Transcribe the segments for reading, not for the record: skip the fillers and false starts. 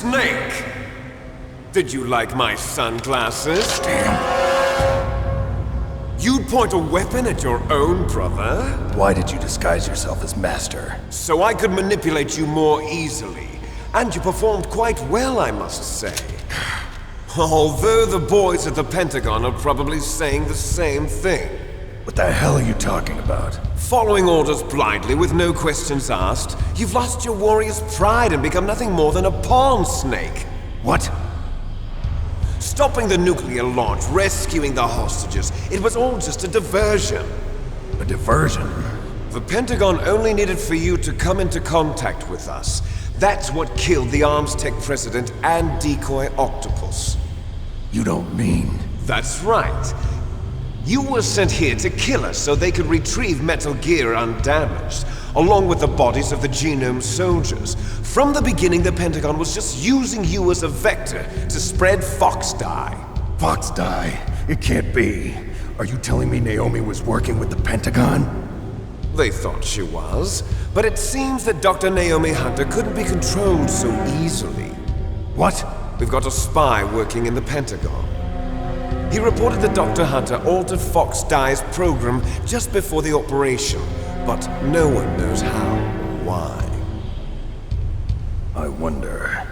Snake! Did you like my sunglasses? Damn. You'd point a weapon at your own brother? Why did you disguise yourself as Master? So I could manipulate you more easily. And you performed quite well, I must say. Although the boys at the Pentagon are probably saying the same thing. What the hell are you talking about? Following orders blindly with no questions asked, you've lost your warrior's pride and become nothing more than a pawn, Snake. What? Stopping the nuclear launch, rescuing the hostages, it was all just a diversion. A diversion? The Pentagon only needed for you to come into contact with us. That's what killed the ArmsTech president and decoy Octopus. You don't mean... That's right. You were sent here to kill us so they could retrieve Metal Gear undamaged, along with the bodies of the Genome soldiers. From the beginning, the Pentagon was just using you as a vector to spread Fox Die. Fox Die? It can't be. Are you telling me Naomi was working with the Pentagon? They thought she was, but it seems that Dr. Naomi Hunter couldn't be controlled so easily. What? We've got a spy working in the Pentagon. He reported that Dr. Hunter altered Fox Die's program just before the operation, but no one knows how or why. I wonder...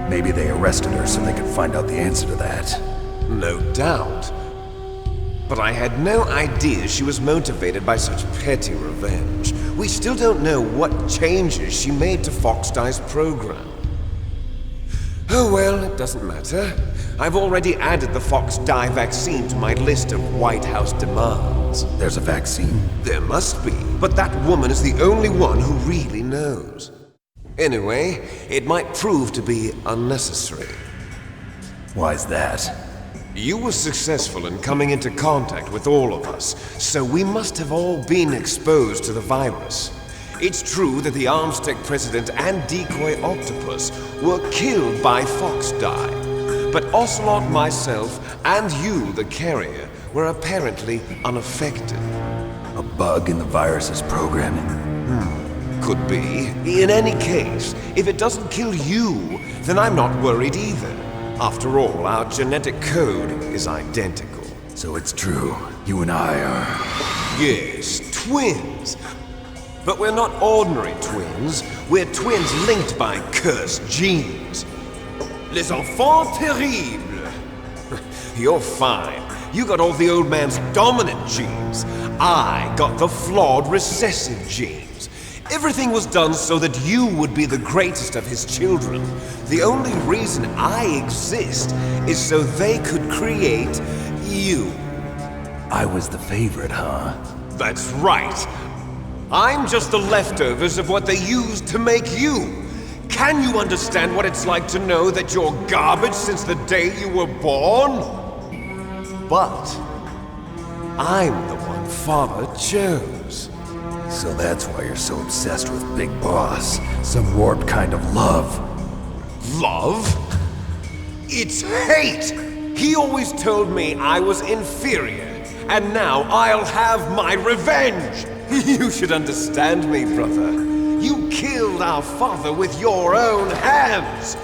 Maybe they arrested her so they could find out the answer to that. No doubt. But I had no idea she was motivated by such petty revenge. We still don't know what changes she made to Fox Die's program. Oh well, it doesn't matter. I've already added the Fox Die vaccine to my list of White House demands. There's a vaccine? There must be, but that woman is the only one who really knows. Anyway, it might prove to be unnecessary. Why's that? You were successful in coming into contact with all of us, so we must have all been exposed to the virus. It's true that the ArmsTech president and decoy Octopus were killed by Fox Die. But Ocelot, myself, and you, the carrier, were apparently unaffected. A bug in the virus's programming? Could be. In any case, if it doesn't kill you, then I'm not worried either. After all, our genetic code is identical. So it's true. You and I are... Yes, twins. But we're not ordinary twins. We're twins linked by cursed genes. Les enfants terribles. You're fine. You got all the old man's dominant genes. I got the flawed recessive genes. Everything was done so that you would be the greatest of his children. The only reason I exist is so they could create you. I was the favorite, huh? That's right. I'm just the leftovers of what they used to make you. Can you understand what it's like to know that you're garbage since the day you were born? But I'm the one Father chose. So that's why you're so obsessed with Big Boss. Some warped kind of love. Love? It's hate! He always told me I was inferior, and now I'll have my revenge! You should understand me, brother. You killed our father with your own hands!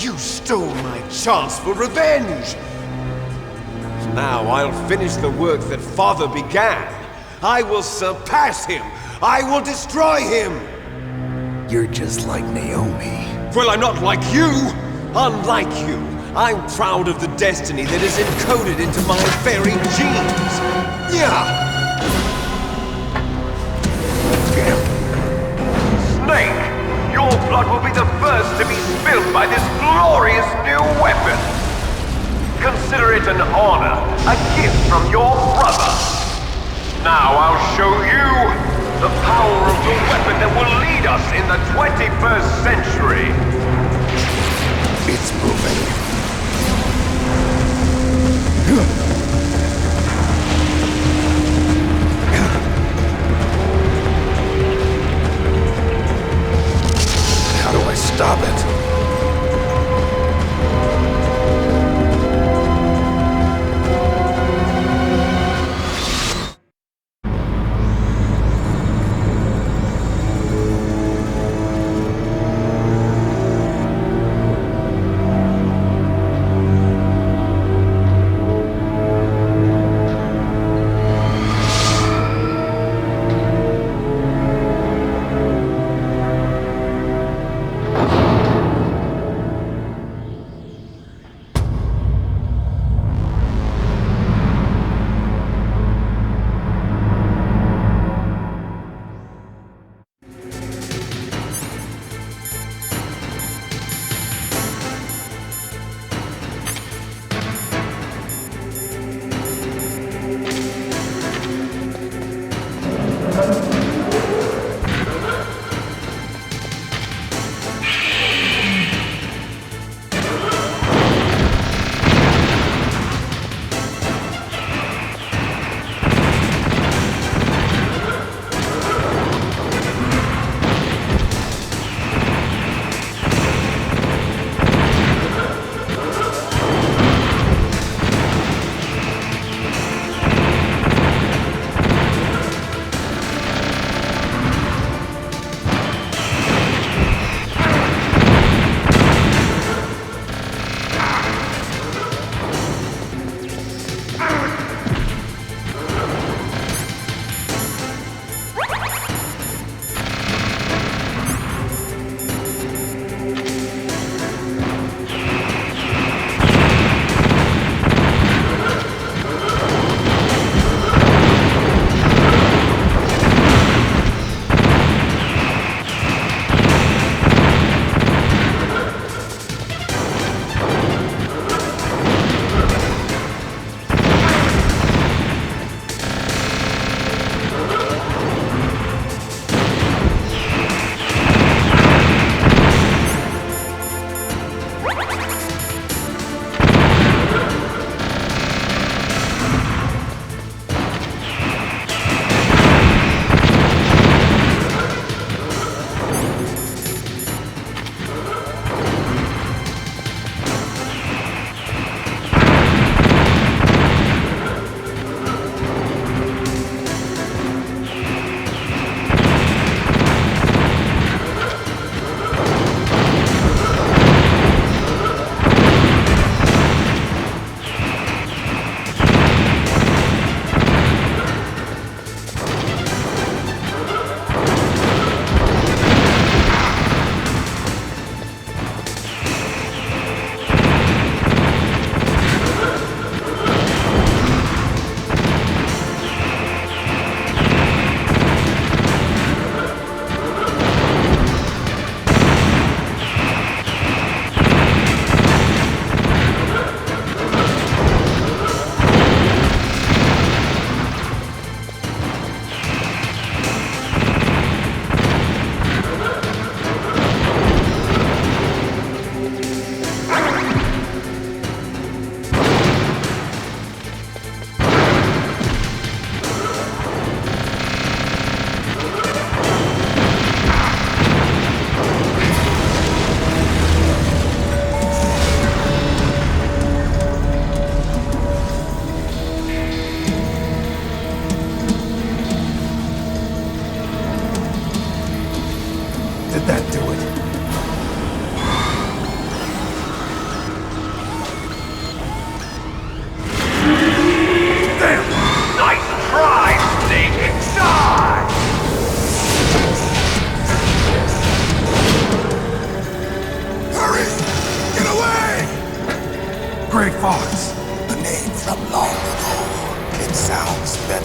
You stole my chance for revenge! Now I'll finish the work that Father began. I will surpass him! I will destroy him! You're just like Naomi. Well, I'm not like you! Unlike you, I'm proud of the destiny that is encoded into my very genes! Yeah! Damn. Snake! Your blood will be the first to be spilled by this glorious new weapon! Consider it an honor, a gift from your brother! Now I'll show you the power of the weapon that will lead us in the 21st century! It's moving. How do I stop it?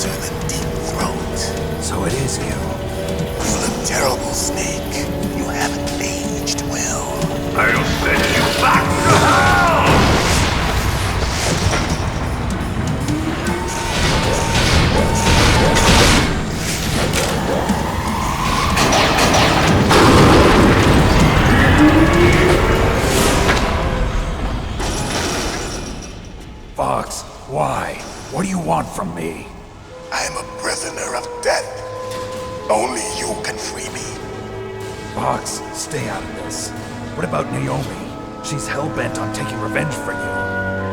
enter the deep throat. So it is you. You look terrible, Snake. You haven't aged well. I'll send you back to hell! Fox, why? What do you want from me? I am a prisoner of death. Only you can free me. Fox, stay out of this. What about Naomi? She's hell-bent on taking revenge for you.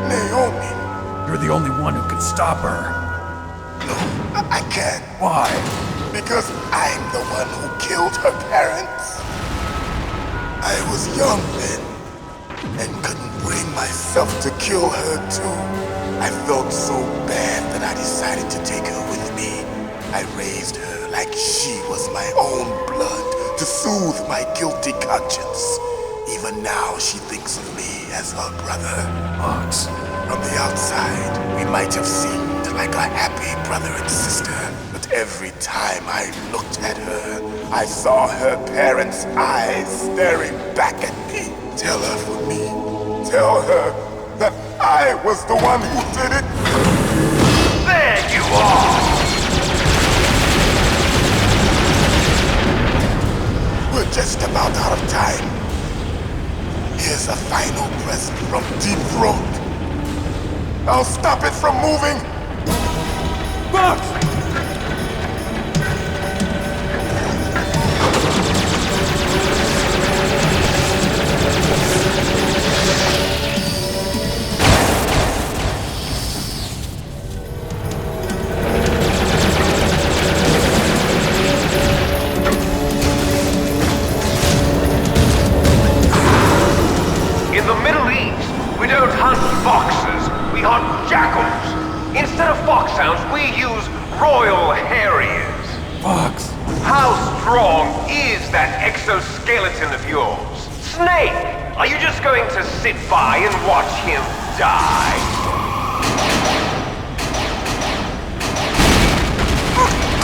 Naomi? You're the only one who can stop her. No, I can't. Why? Because I'm the one who killed her parents. I was young then, and couldn't bring myself to kill her too. I felt so bad that I decided to take her with me. I raised her like she was my own blood to soothe my guilty conscience. Even now she thinks of me as her brother. Fox. From the outside, we might have seemed like a happy brother and sister, but every time I looked at her, I saw her parents' eyes staring back at me. Tell her for me. Tell her that I was the one who did it. There you are! We're just about out of time. Here's a final present from Deep Throat. I'll stop it from moving. Fox! In the Middle East, we don't hunt foxes, we hunt jackals. Instead of foxhounds, we use Royal Harriers. Fox. How strong is that exoskeleton of yours? Snake, are you just going to sit by and watch him die?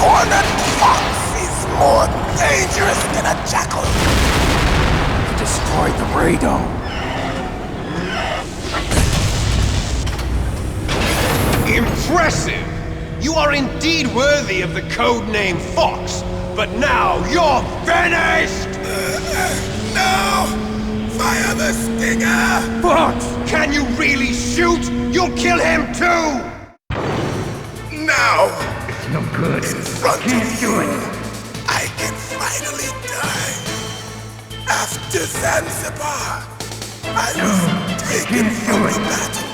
Cornered fox is more dangerous than a jackal. Destroyed the radome. Impressive! You are indeed worthy of the codename Fox, but now you're finished! No! Fire the stinger! Fox! Can you really shoot? You'll kill him too! Now! It's no good. In front of you, I can finally die. After Zanzibar, I was taken from the battle.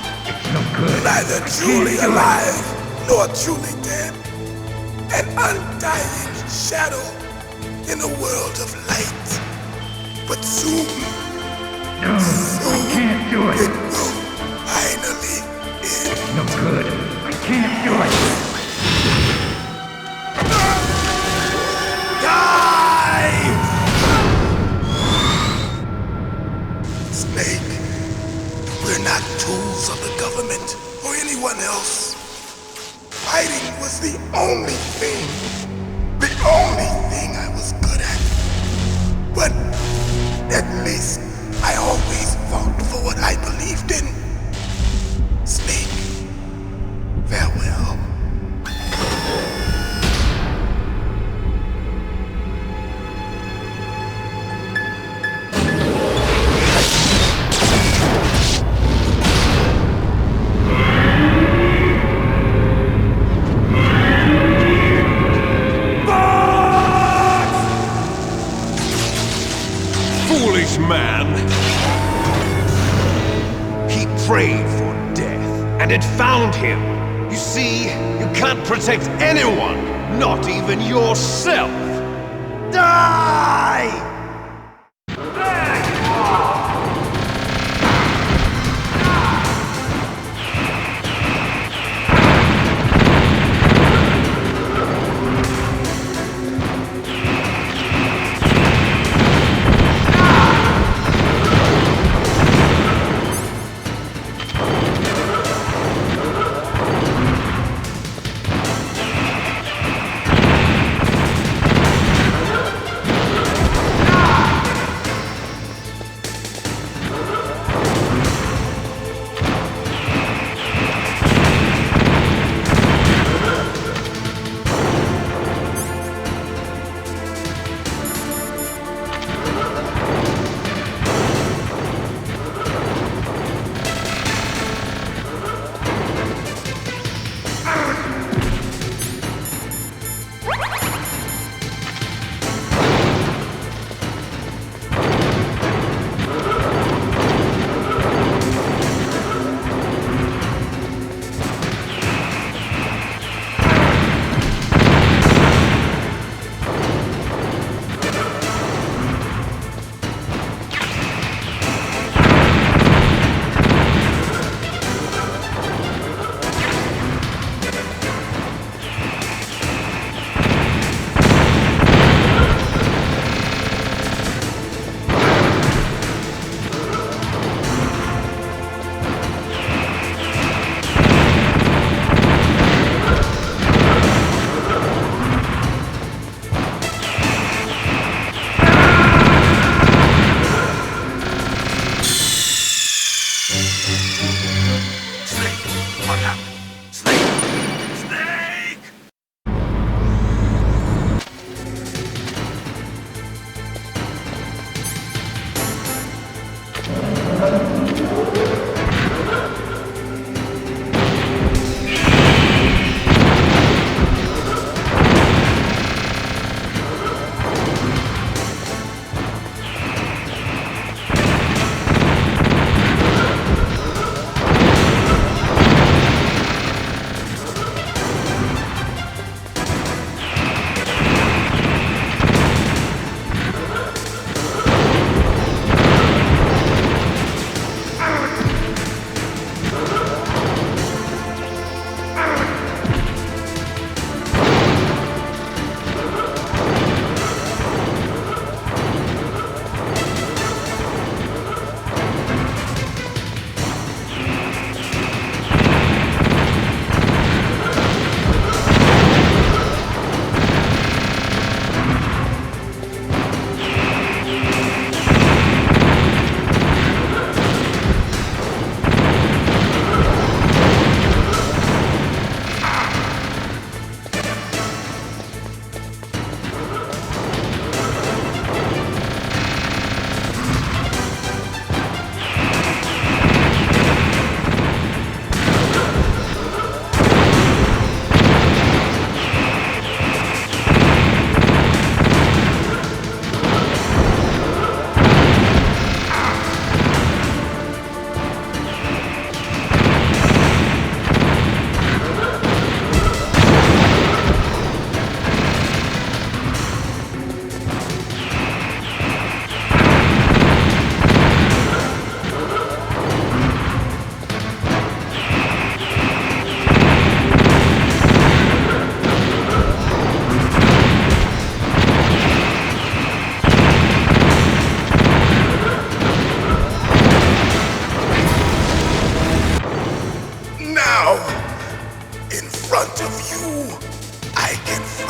No good. Neither truly alive, nor truly dead. An undying shadow in a world of light. But soon, can't do it. It will finally end. No good. I can't do it. Die! Snake, we're not tools of the government or anyone else. Fighting was the only thing I was good at. But at least I always fought for what I believed in. Snake, farewell. Foolish man! He prayed for death, and it found him. You see, you can't protect anyone, not even yourself. Die!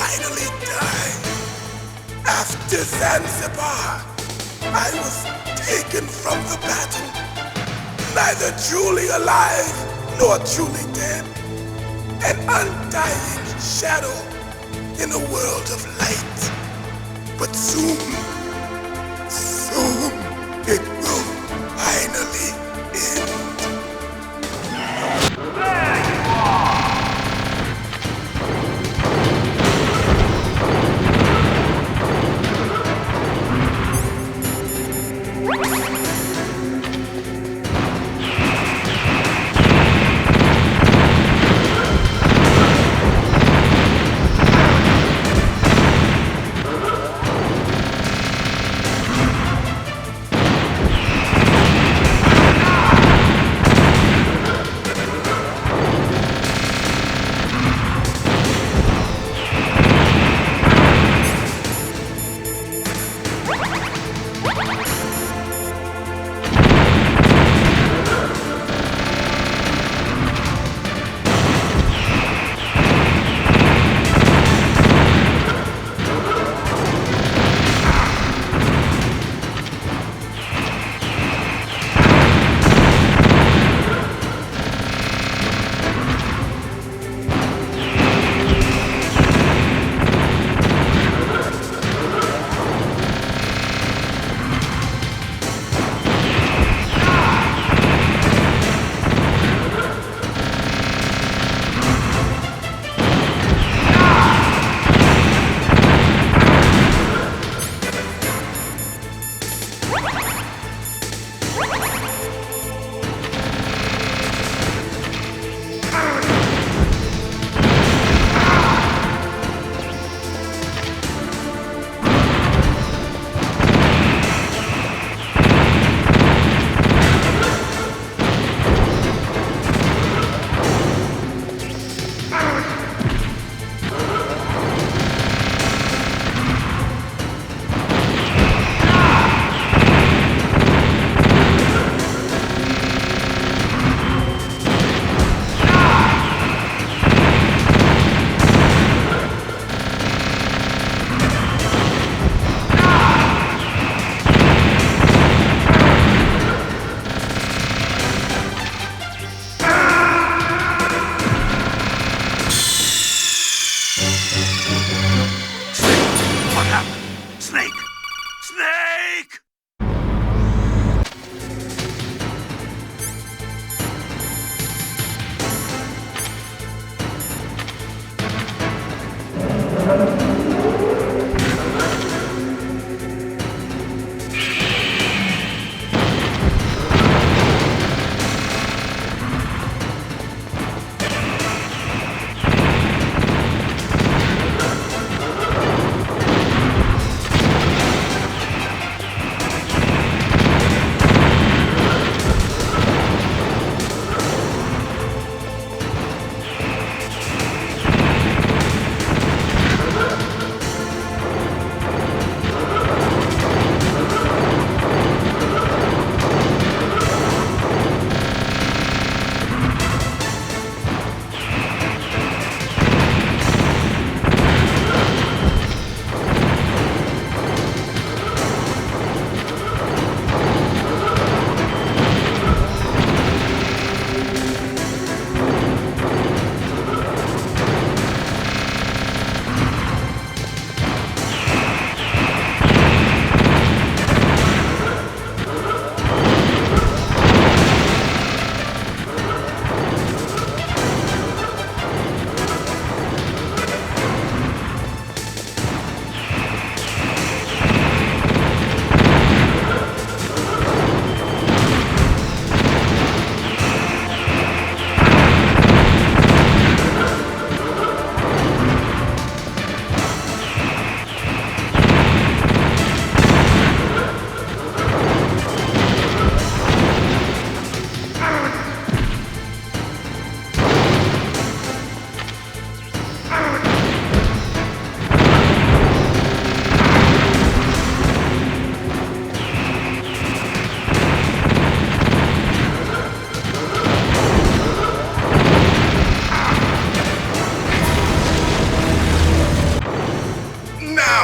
finally die. After Zanzibar, I was taken from the battle, neither truly alive nor truly dead, an undying shadow in a world of light. But soon, it will finally end.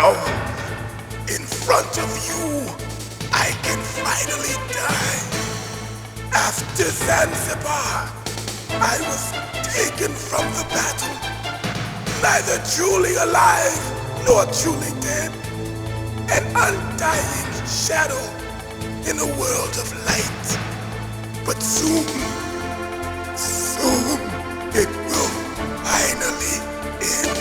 Now, in front of you, I can finally die. After Zanzibar, I was taken from the battle, neither truly alive nor truly dead, an undying shadow in a world of light. But soon, it will finally end.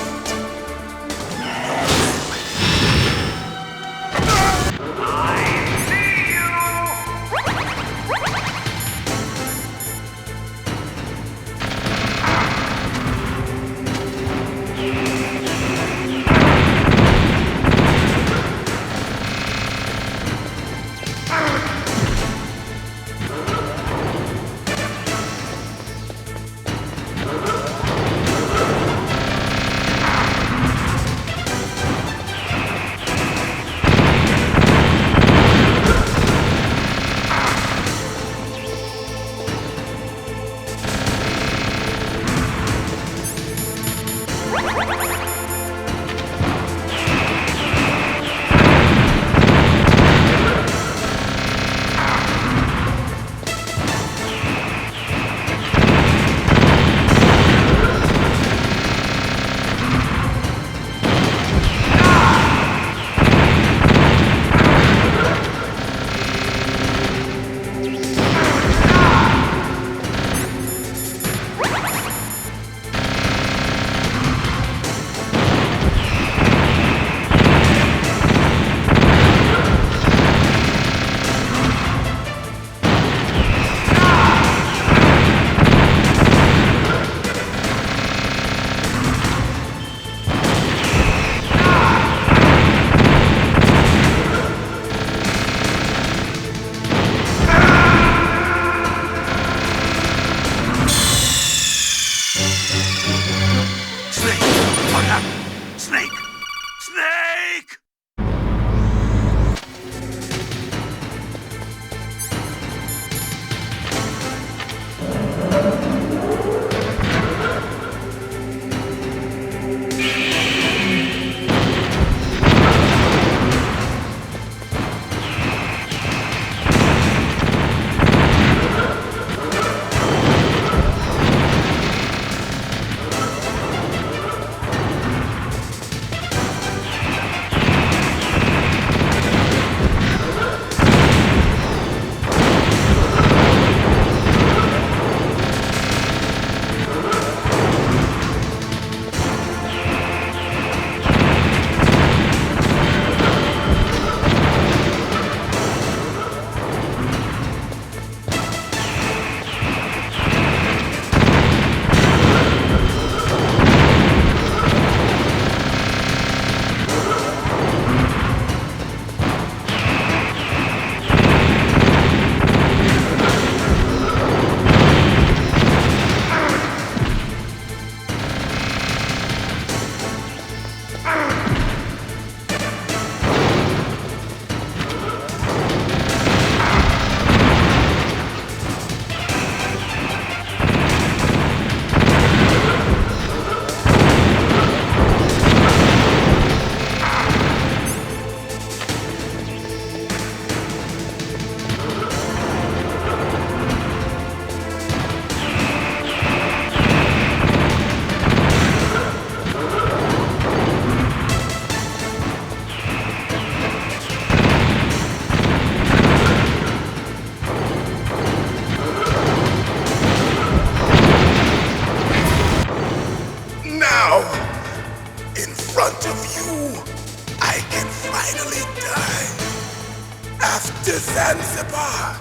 to Zanzibar.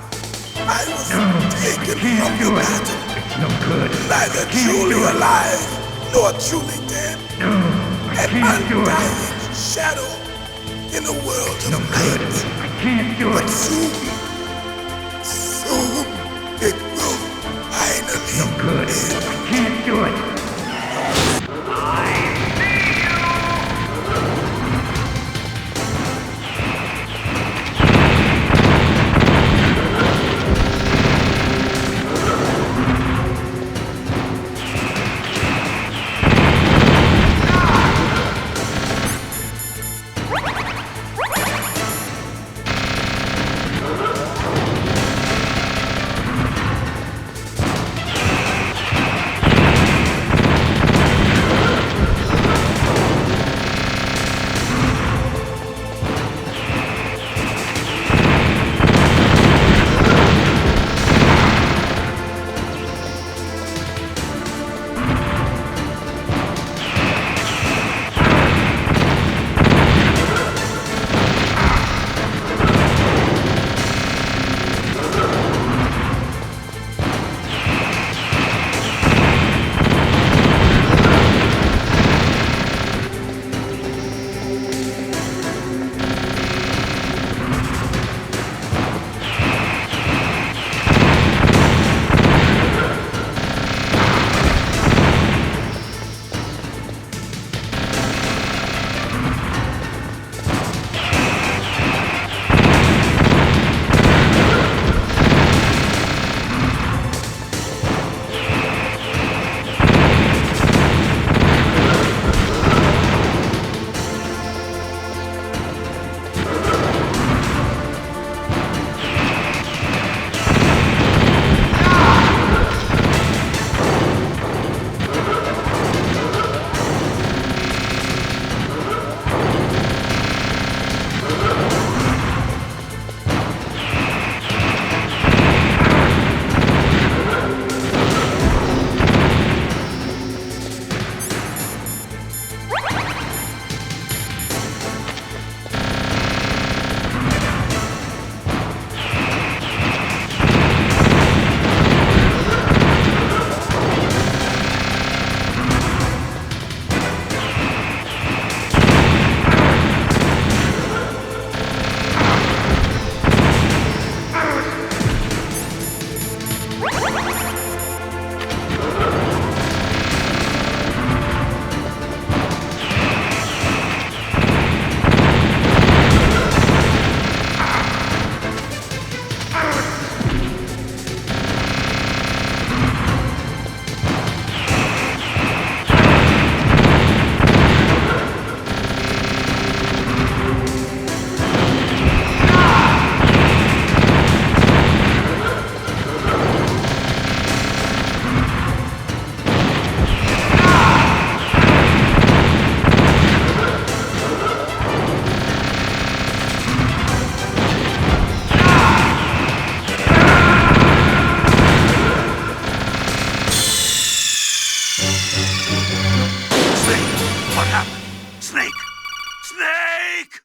I was taken from the battle. It's no good. Neither truly alive nor truly dead. An undying shadow in a world of light. I can't do But it. soon it will finally No good. end. I can't do it. weak!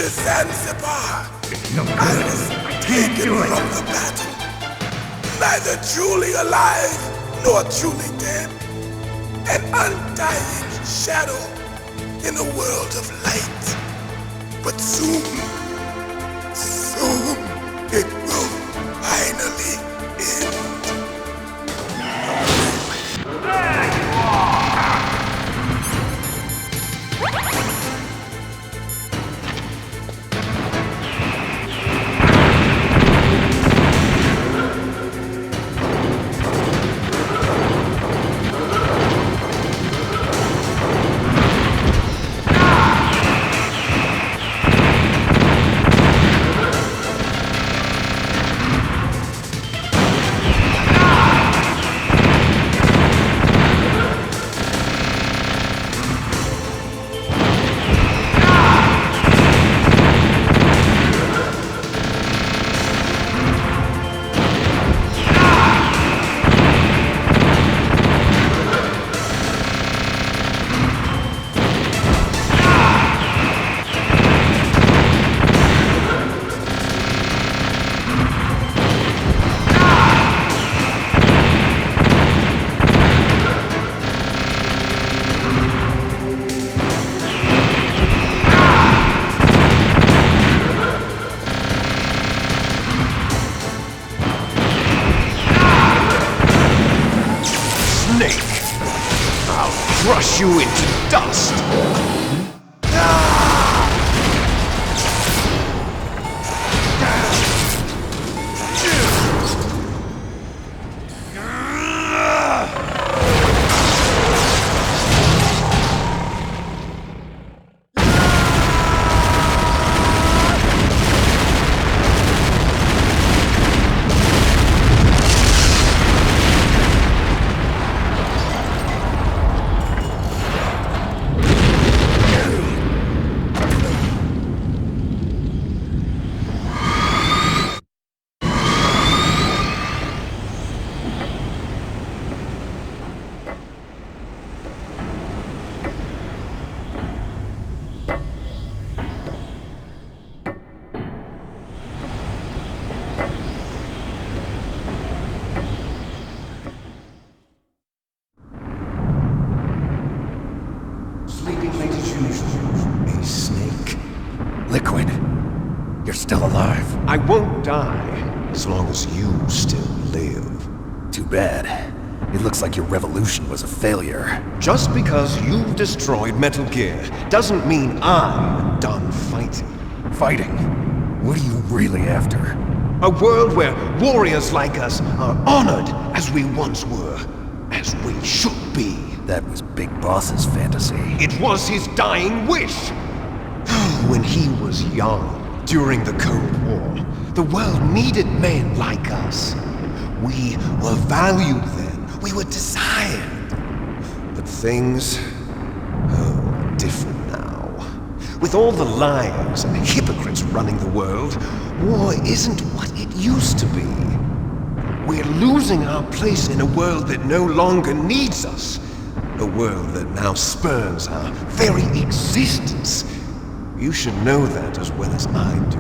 to Zanzibar. No I good. was I can't taken do from it. the battle, neither truly alive nor truly dead, an undying shadow in a world of light. But soon, soon, it will finally end. Crush you into dust! Sleeping late as usual. A snake. Liquid. You're still alive. I won't die as long as you still live. Too bad. It looks like your revolution was a failure. Just because you've destroyed Metal Gear doesn't mean I'm done fighting. Fighting? What are you really after? A world where warriors like us are honored as we once were, as we should be. That was Big Boss's fantasy. It was his dying wish. When he was young, during the Cold War, the world needed men like us. We were valued then. We were desired. But things are different now. With all the liars and hypocrites running the world, war isn't what it used to be. We're losing our place in a world that no longer needs us. A world that now spurns our very existence. You should know that as well as I do.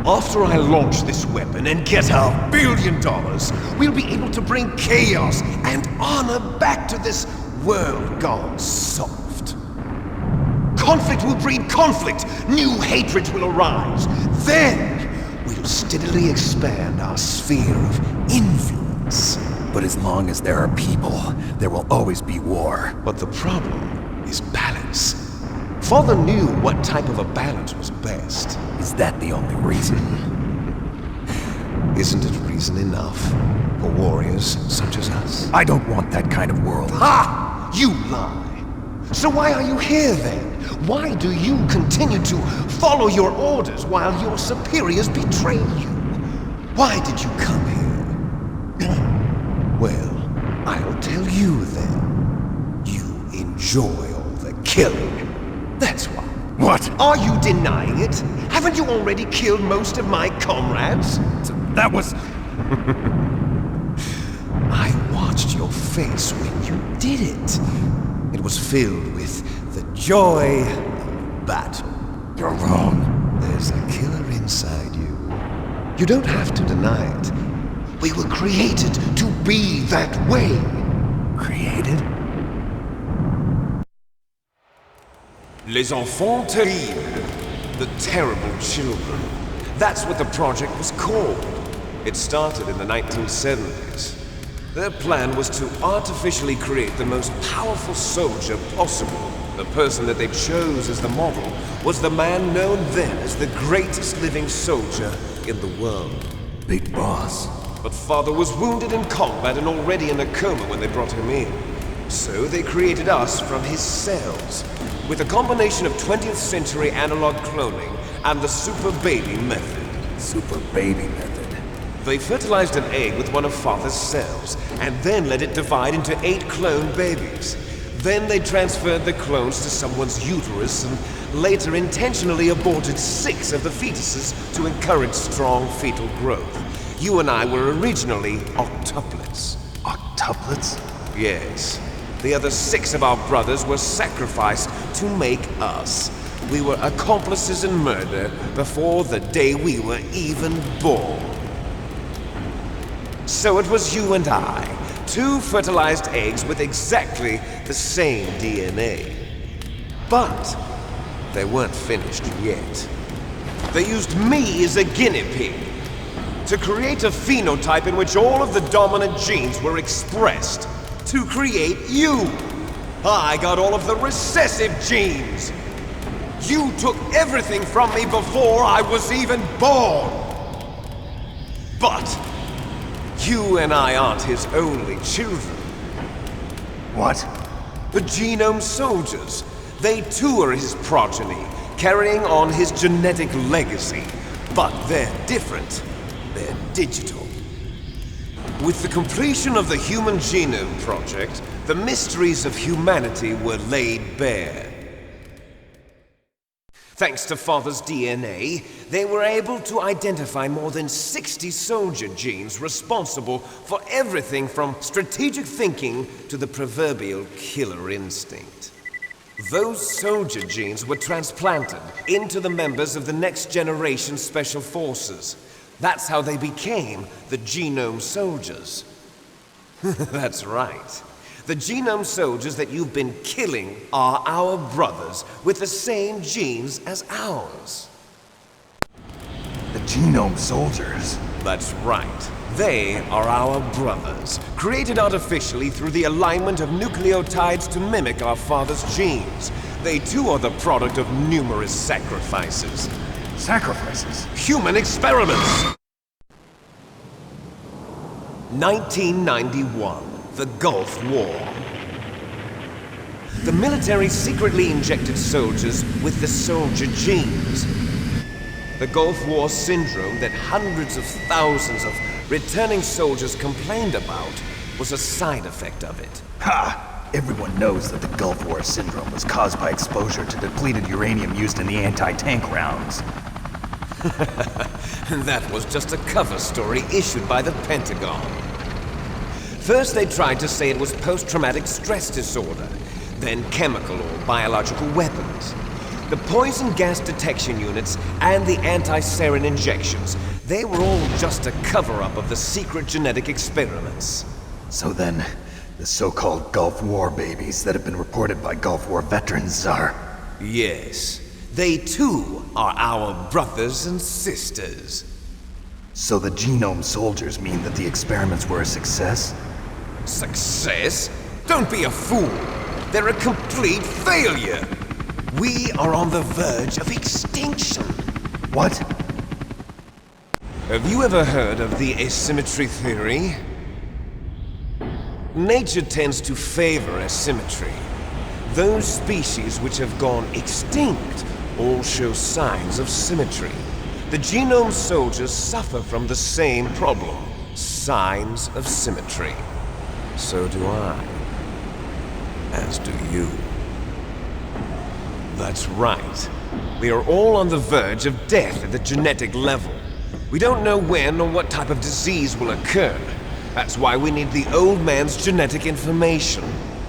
After I launch this weapon and get $1 billion, we'll be able to bring chaos and honor back to this world gone soft. Conflict will breed conflict. New hatred will arise. Then we'll steadily expand our sphere of influence. But as long as there are people, there will always be war. But the problem is balance. Father knew what type of a balance was best. Is that the only reason? Isn't it reason enough for warriors such as us? I don't want that kind of world. Ha! You lie! So why are you here then? Why do you continue to follow your orders while your superiors betray you? Why did you come here? Well, I'll tell you then. You enjoy all the killing. That's why. What? Are you denying it? Haven't you already killed most of my comrades? That was... I watched your face when you did it. It was filled with the joy of battle. You're wrong. There's a killer inside you. You don't have to deny it. We were created to be that way. Created? Les enfants terribles. The terrible children. That's what the project was called. It started in the 1970s. Their plan was to artificially create the most powerful soldier possible. The person that they chose as the model was the man known then as the greatest living soldier in the world. Big Boss. But Father was wounded in combat and already in a coma when they brought him in. So they created us from his cells, with a combination of 20th century analog cloning and the super baby method. Super baby method. They fertilized an egg with one of Father's cells, and then let it divide into 8 clone babies. Then they transferred the clones to someone's uterus and later intentionally aborted 6 of the fetuses to encourage strong fetal growth. You and I were originally octuplets. Octuplets? Yes. The other 6 of our brothers were sacrificed to make us. We were accomplices in murder before the day we were even born. So it was you and I, 2 fertilized eggs with exactly the same DNA. But they weren't finished yet. They used me as a guinea pig to create a phenotype in which all of the dominant genes were expressed. To create you. I got all of the recessive genes. You took everything from me before I was even born. But you and I aren't his only children. What? The Genome Soldiers. They too are his progeny, carrying on his genetic legacy. But they're different. They're digital. With the completion of the Human Genome Project, the mysteries of humanity were laid bare. Thanks to Father's DNA, they were able to identify more than 60 soldier genes responsible for everything from strategic thinking to the proverbial killer instinct. Those soldier genes were transplanted into the members of the next generation Special Forces. That's how they became the Genome Soldiers. That's right. The Genome Soldiers that you've been killing are our brothers with the same genes as ours. The Genome Soldiers? That's right. They are our brothers, created artificially through the alignment of nucleotides to mimic our father's genes. They too are the product of numerous sacrifices. Sacrifices? Human experiments! 1991. The Gulf War. The military secretly injected soldiers with the soldier genes. The Gulf War syndrome that hundreds of thousands of returning soldiers complained about was a side effect of it. Ha! Everyone knows that the Gulf War syndrome was caused by exposure to depleted uranium used in the anti-tank rounds. That was just a cover story issued by the Pentagon. First, they tried to say it was post-traumatic stress disorder, then chemical or biological weapons. The poison gas detection units and the anti-sarin injections, they were all just a cover-up of the secret genetic experiments. So then, the so-called Gulf War babies that have been reported by Gulf War veterans are... Yes, they too are our brothers and sisters. So the Genome Soldiers mean that the experiments were a success? Success? Don't be a fool! They're a complete failure! We are on the verge of extinction! What? Have you ever heard of the asymmetry theory? Nature tends to favor asymmetry. Those species which have gone extinct all show signs of symmetry. The Genome Soldiers suffer from the same problem, signs of symmetry. So do I. As do you. That's right. We are all on the verge of death at the genetic level. We don't know when or what type of disease will occur. That's why we need the old man's genetic information.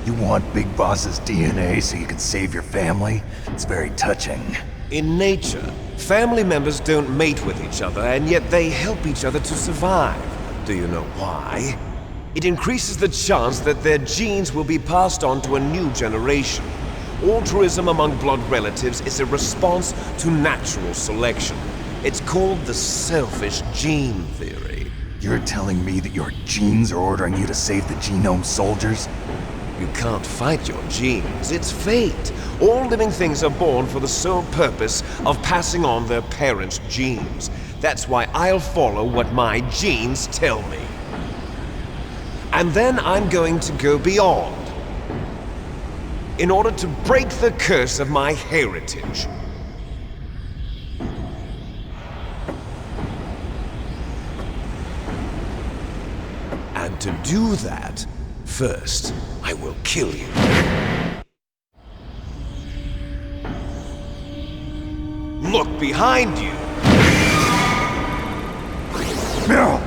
You want Big Boss's DNA so you can save your family? It's very touching. In nature, family members don't mate with each other, and yet they help each other to survive. Do you know why? It increases the chance that their genes will be passed on to a new generation. Altruism among blood relatives is a response to natural selection. It's called the selfish gene theory. You're telling me that your genes are ordering you to save the Genome Soldiers? You can't fight your genes. It's fate. All living things are born for the sole purpose of passing on their parents' genes. That's why I'll follow what my genes tell me. And then I'm going to go beyond, in order to break the curse of my heritage. And to do that, first, I will kill you. Look behind you! Meryl!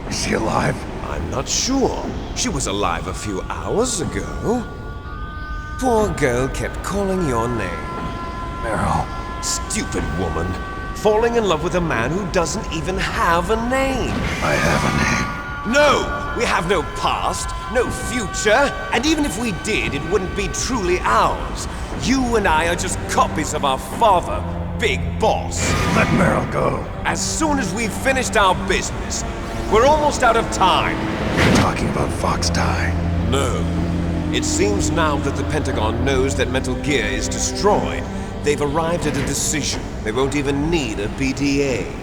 Is she alive? I'm not sure. She was alive a few hours ago. Poor girl kept calling your name. Meryl. Stupid woman. Falling in love with a man who doesn't even have a name. I have a name. No! We have no past, no future, and even if we did, it wouldn't be truly ours. You and I are just copies of our father, Big Boss. Let Meryl go. As soon as we've finished our business, we're almost out of time. You're talking about Fox Die. No. It seems now that the Pentagon knows that Metal Gear is destroyed. They've arrived at a decision. They won't even need a BTA.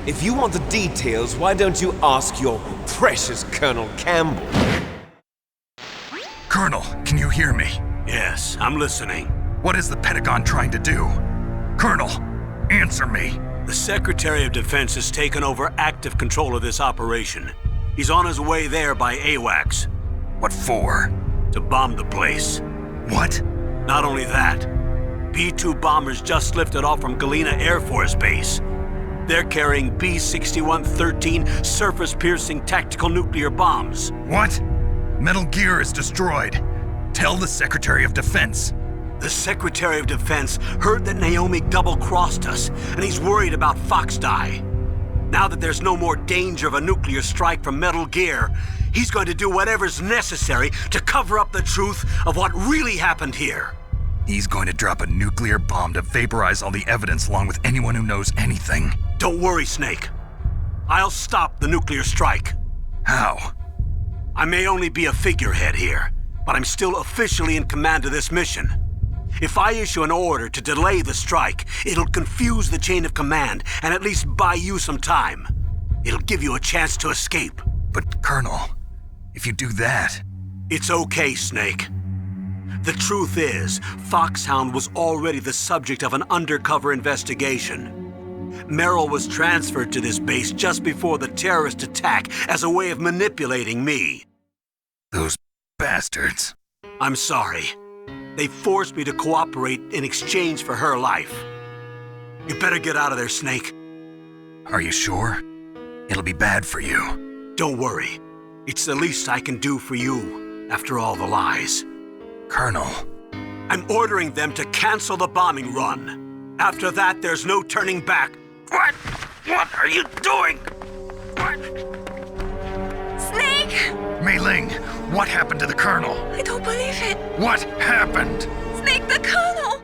If you want the details, why don't you ask your precious Colonel Campbell? Colonel, can you hear me? Yes, I'm listening. What is the Pentagon trying to do? Colonel, answer me. The Secretary of Defense has taken over active control of this operation. He's on his way there by AWACS. What for? To bomb the place. What? Not only that, B-2 bombers just lifted off from Galena Air Force Base. They're carrying B-6113 surface-piercing tactical nuclear bombs. What? Metal Gear is destroyed. Tell the Secretary of Defense. The Secretary of Defense heard that Naomi double-crossed us, and he's worried about Fox Die. Now that there's no more danger of a nuclear strike from Metal Gear, he's going to do whatever's necessary to cover up the truth of what really happened here. He's going to drop a nuclear bomb to vaporize all the evidence along with anyone who knows anything. Don't worry, Snake. I'll stop the nuclear strike. How? I may only be a figurehead here, but I'm still officially in command of this mission. If I issue an order to delay the strike, it'll confuse the chain of command and at least buy you some time. It'll give you a chance to escape. But, Colonel, if you do that... It's okay, Snake. The truth is, Foxhound was already the subject of an undercover investigation. Meryl was transferred to this base just before the terrorist attack as a way of manipulating me. Those bastards. I'm sorry. They forced me to cooperate in exchange for her life. You better get out of there, Snake. Are you sure? It'll be bad for you. Don't worry. It's the least I can do for you, after all the lies. Colonel. I'm ordering them to cancel the bombing run. After that, there's no turning back. What? What are you doing? What? Snake! Mei Ling, what happened to the Colonel? I don't believe it. What happened? Snake, the Colonel!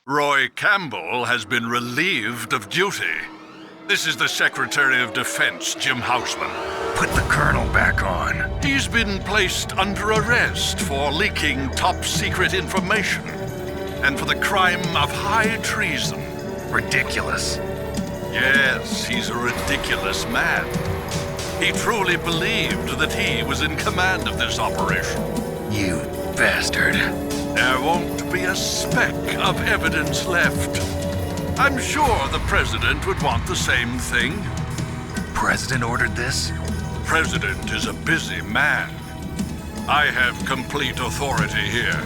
Roy Campbell has been relieved of duty. This is the Secretary of Defense, Jim Houseman. Put the Colonel back on. He's been placed under arrest for leaking top-secret information and for the crime of high treason. Ridiculous. Yes, he's a ridiculous man. He truly believed that he was in command of this operation. You bastard. There won't be a speck of evidence left. I'm sure the President would want the same thing. President ordered this? President is a busy man. I have complete authority here.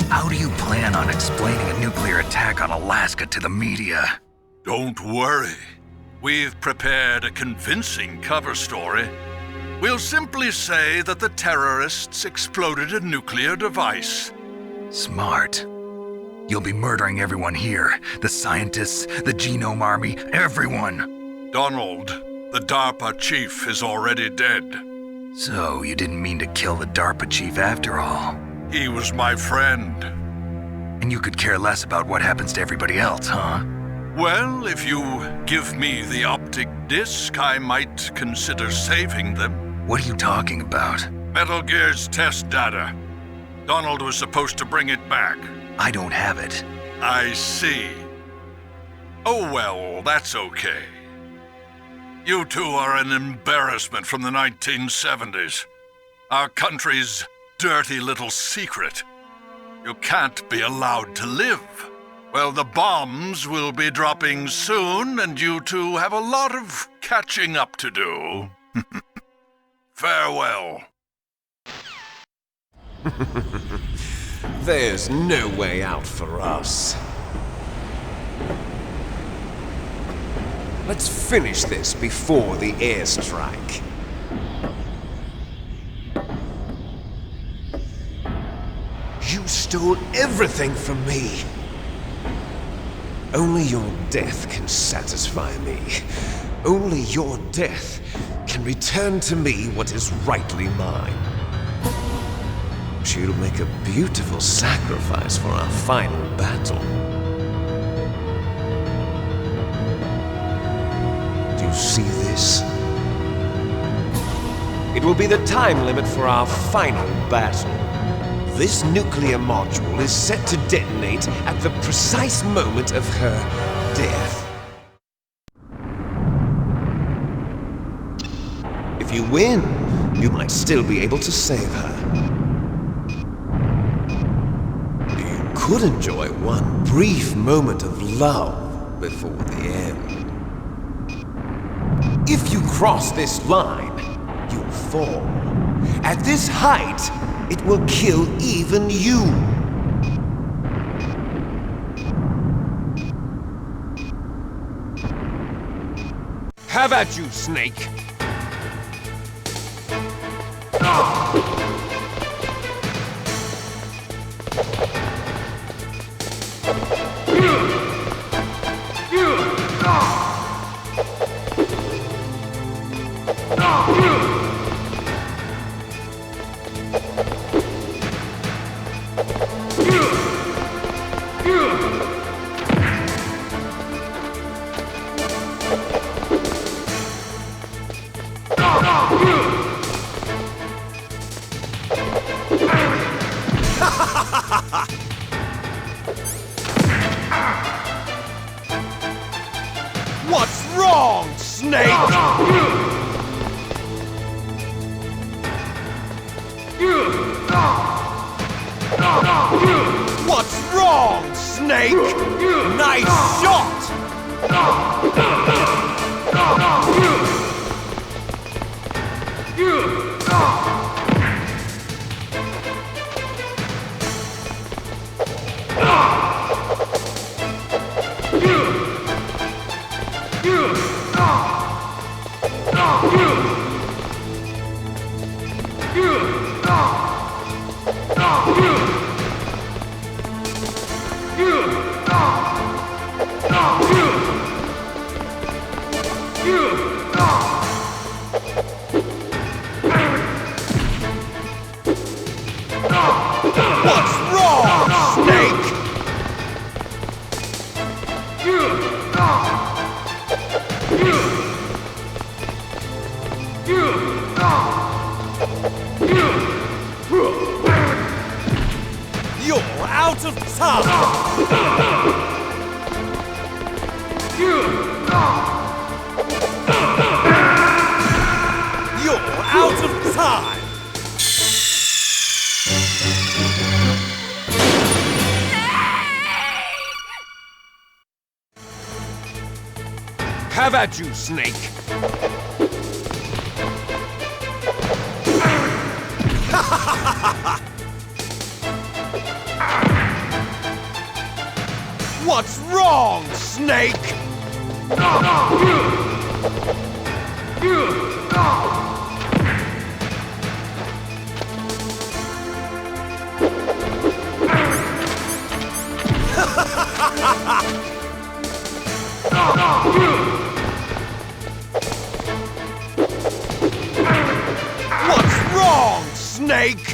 How do you plan on explaining a nuclear attack on Alaska to the media? Don't worry. We've prepared a convincing cover story. We'll simply say that the terrorists exploded a nuclear device. Smart. You'll be murdering everyone here. The scientists, the Genome Army, everyone. Donald, the DARPA chief is already dead. So, you didn't mean to kill the DARPA chief after all. He was my friend. And you could care less about what happens to everybody else, huh? Well, if you give me the optic disc, I might consider saving them. What are you talking about? Metal Gear's test data. Donald was supposed to bring it back. I don't have it. I see. Oh well, that's okay. You two are an embarrassment from the 1970s. Our country's dirty little secret. You can't be allowed to live. Well, the bombs will be dropping soon, and you two have a lot of catching up to do. Farewell. There's no way out for us. Let's finish this before the airstrike. You stole everything from me. Only your death can satisfy me. Only your death can return to me what is rightly mine. She'll make a beautiful sacrifice for our final battle. Do you see this? It will be the time limit for our final battle. This nuclear module is set to detonate at the precise moment of her death. If you win, you might still be able to save her. You could enjoy one brief moment of love before the end. If you cross this line, you'll fall. At this height, it will kill even you. Have at you, Snake. What's wrong, Snake? What's wrong, Snake? Nice shot! What's wrong, Snake? You're out of time! You're out of time! Have at you, Snake! What's wrong, Snake? What's wrong, Snake?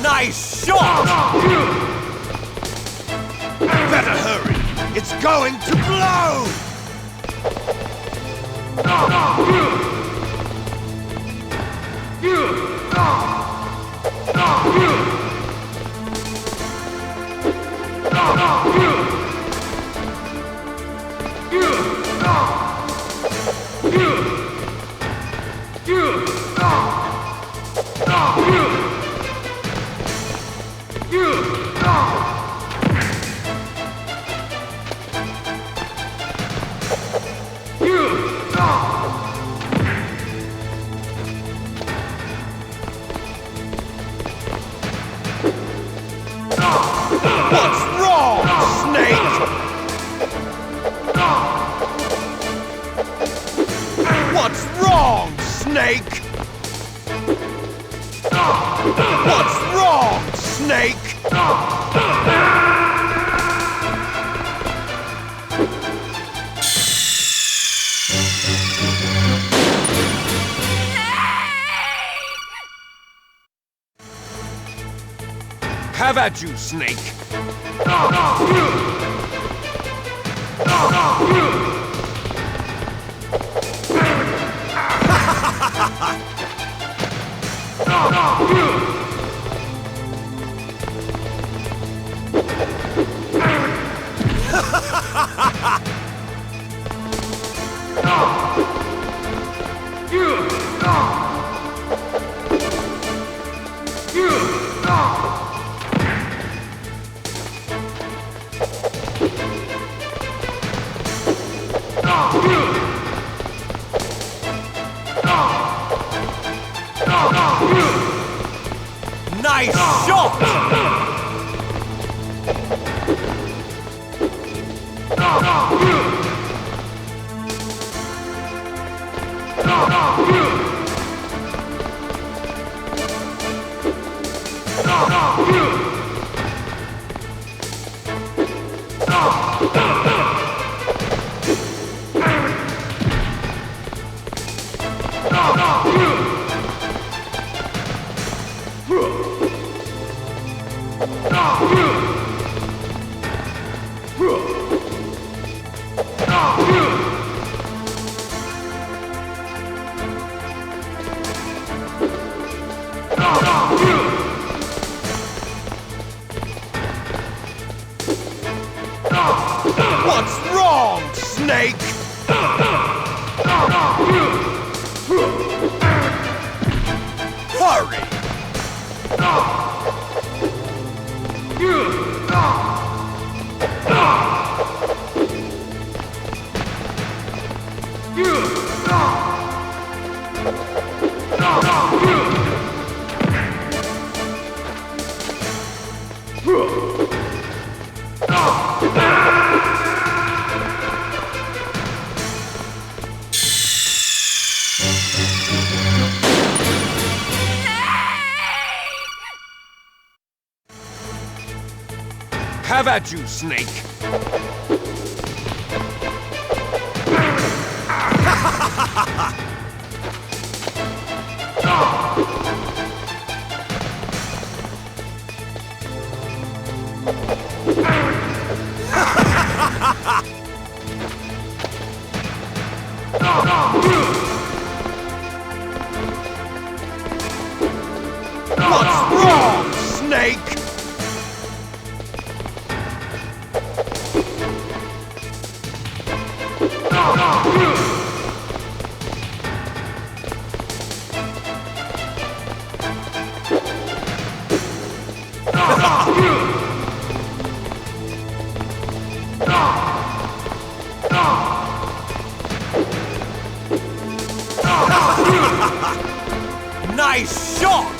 Nice shot! Better hurry! It's going to blow! What's wrong, Snake? What's wrong, Snake? What's wrong, Snake? Have at you, Snake. Nice shot! What's wrong, Snake? Hurry! Have at you, Snake. What's wrong, Snake? Nice shot!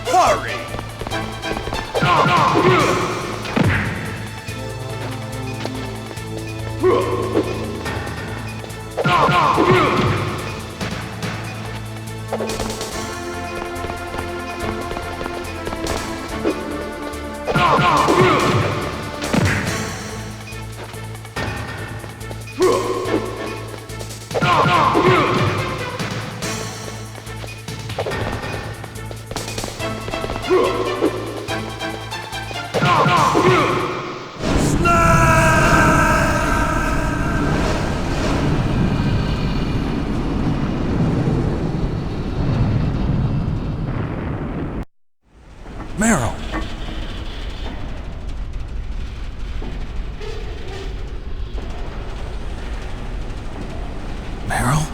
Hurry! Meryl! Meryl?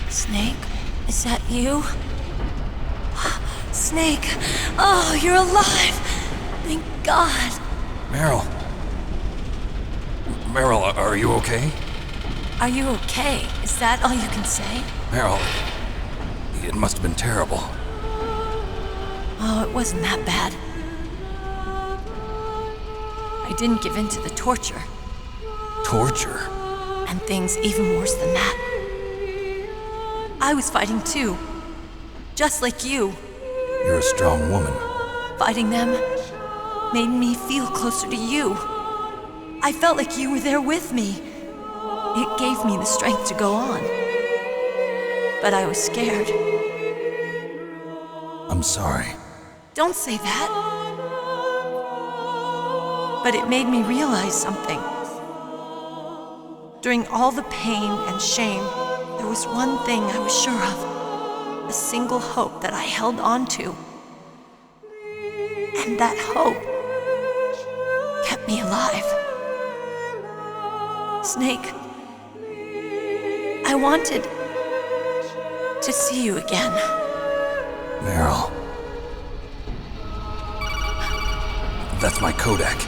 Snake, is that you? Snake, oh, you're alive! Thank God. Meryl? Meryl, are you okay? Are you okay? Is that all you can say? Meryl, it must have been terrible. Oh, it wasn't that bad. I didn't give in to the torture, Torture? and things even worse than that. I was fighting too, just like you. You're a strong woman. Fighting them made me feel closer to you. I felt like you were there with me. It gave me the strength to go on. But I was scared. I'm sorry. Don't say that. But it made me realize something. During all the pain and shame, there was one thing I was sure of. A single hope that I held on to. And that hope kept me alive. Snake, I wanted to see you again. Meryl. That's my Kodak.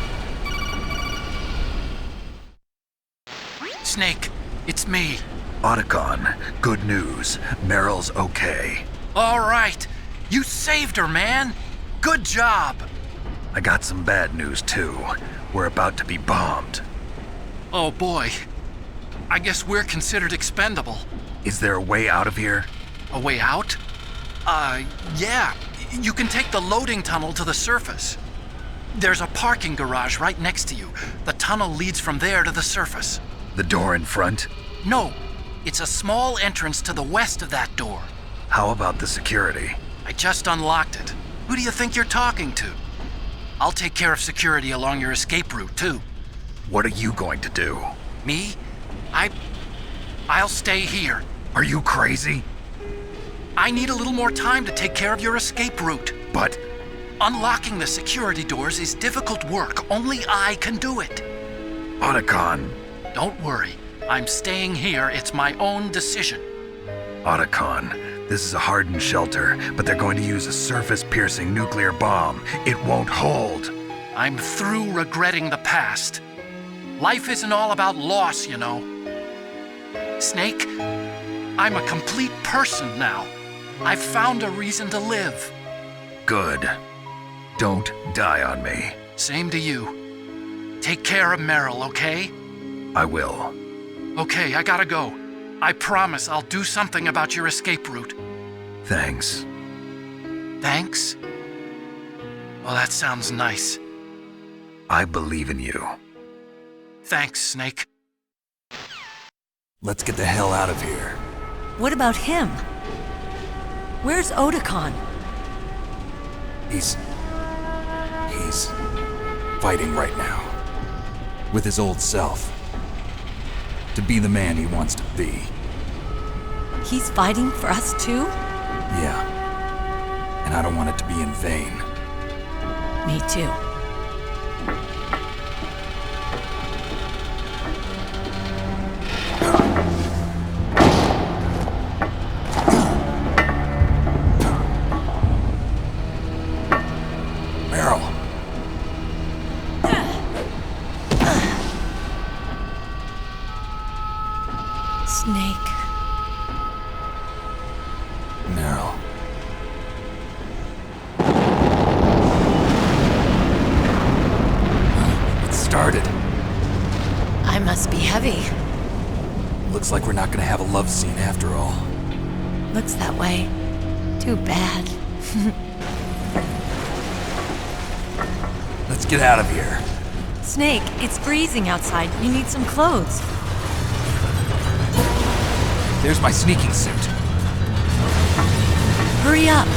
Snake, it's me. Otacon, good news. Meryl's okay. All right. You saved her, man. Good job. I got some bad news, too. We're about to be bombed. Oh, boy. I guess we're considered expendable. Is there a way out of here? A way out? Yeah. You can take the loading tunnel to the surface. There's a parking garage right next to you. The tunnel leads from there to the surface. The door in front? No, it's a small entrance to the west of that door. How about the security? I just unlocked it. Who do you think you're talking to? I'll take care of security along your escape route, too. What are you going to do? Me? I'll stay here. Are you crazy? I need a little more time to take care of your escape route. But Unlocking the security doors is difficult work. Only I can do it. Otacon. Don't worry. I'm staying here. It's my own decision. Otacon, this is a hardened shelter, but they're going to use a surface-piercing nuclear bomb. It won't hold. I'm through regretting the past. Life isn't all about loss, you know. Snake, I'm a complete person now. I've found a reason to live. Good. Don't die on me. Same to you. Take care of Meryl, okay? I will. Okay, I gotta go. I promise I'll do something about your escape route. Thanks. Thanks? Well, that sounds nice. I believe in you. Thanks, Snake. Let's get the hell out of here. What about him? Where's Otakon? He's fighting right now. With his old self. To be the man he wants to be. He's fighting for us too? Yeah. And I don't want it to be in vain. Me too. Meryl. Snake. Meryl. It started. I must be heavy. Looks like we're not gonna have a love scene after all. Looks that way. Too bad. Let's get out of here. Snake, it's freezing outside. You need some clothes. There's my sneaking suit. Hurry up.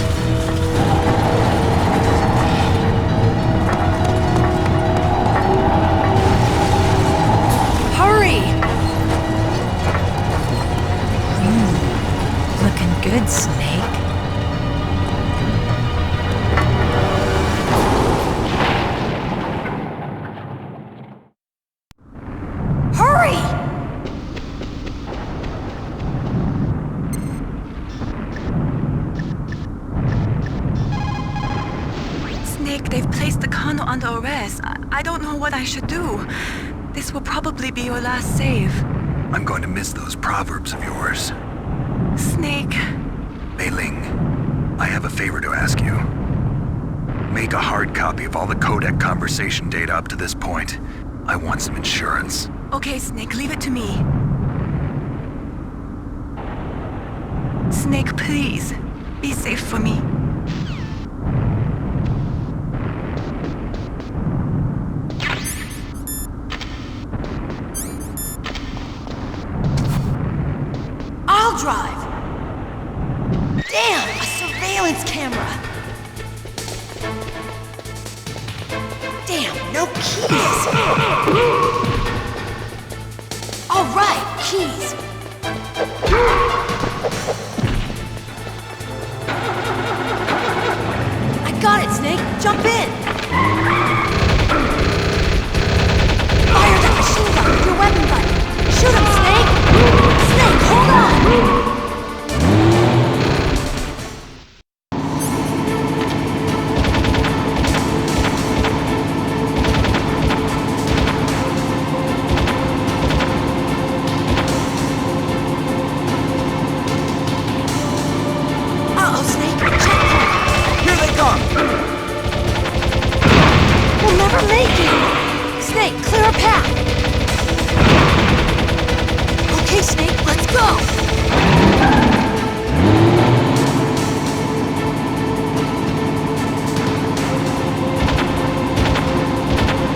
Hurry! Looking good, Snake. Hurry! Snake, they've placed the Kano under arrest. I don't know what I should do. This will probably be your last save. I'm going to miss those proverbs of yours. Snake. Mei Ling, I have a favor to ask you. Make a hard copy of all the codec conversation data up to this point. I want some insurance. Okay, Snake, leave it to me. Snake, please. Be safe for me. I'll drive! Damn, a surveillance camera! Damn, no keys! All right, keys! I got it, Snake! Jump in! Fire that machine gun with your weapon button! Shoot him, Snake! Snake, hold on! Uh-oh, Snake! Checkpoint! Here they come! We'll never make it! Snake, clear a path! Okay, Snake, let's go!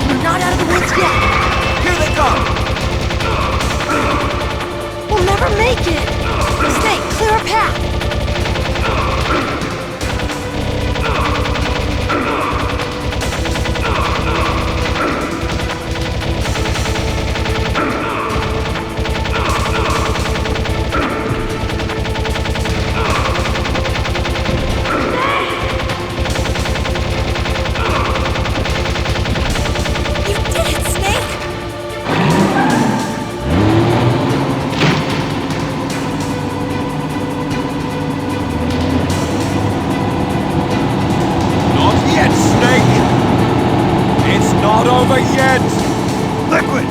We're not out of the woods yet! Here they come! We'll never make it! Snake, clear a path! You did it, Snake! Not yet, Snake! It's not over yet! Liquid!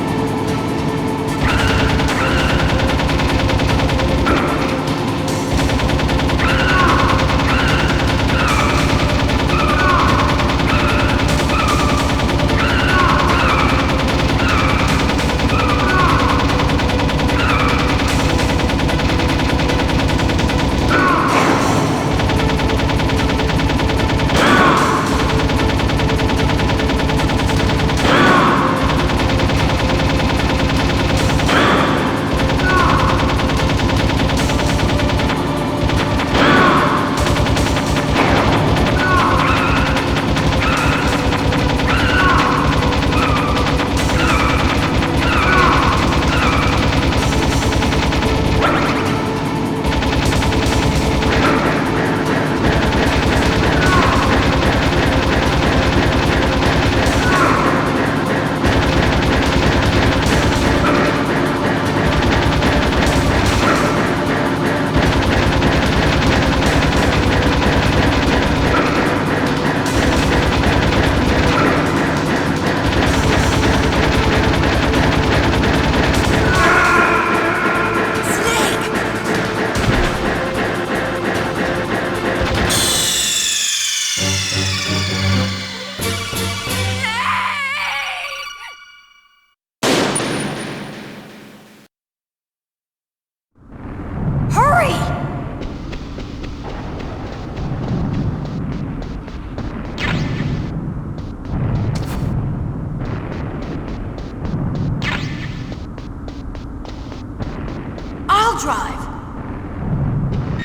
drive!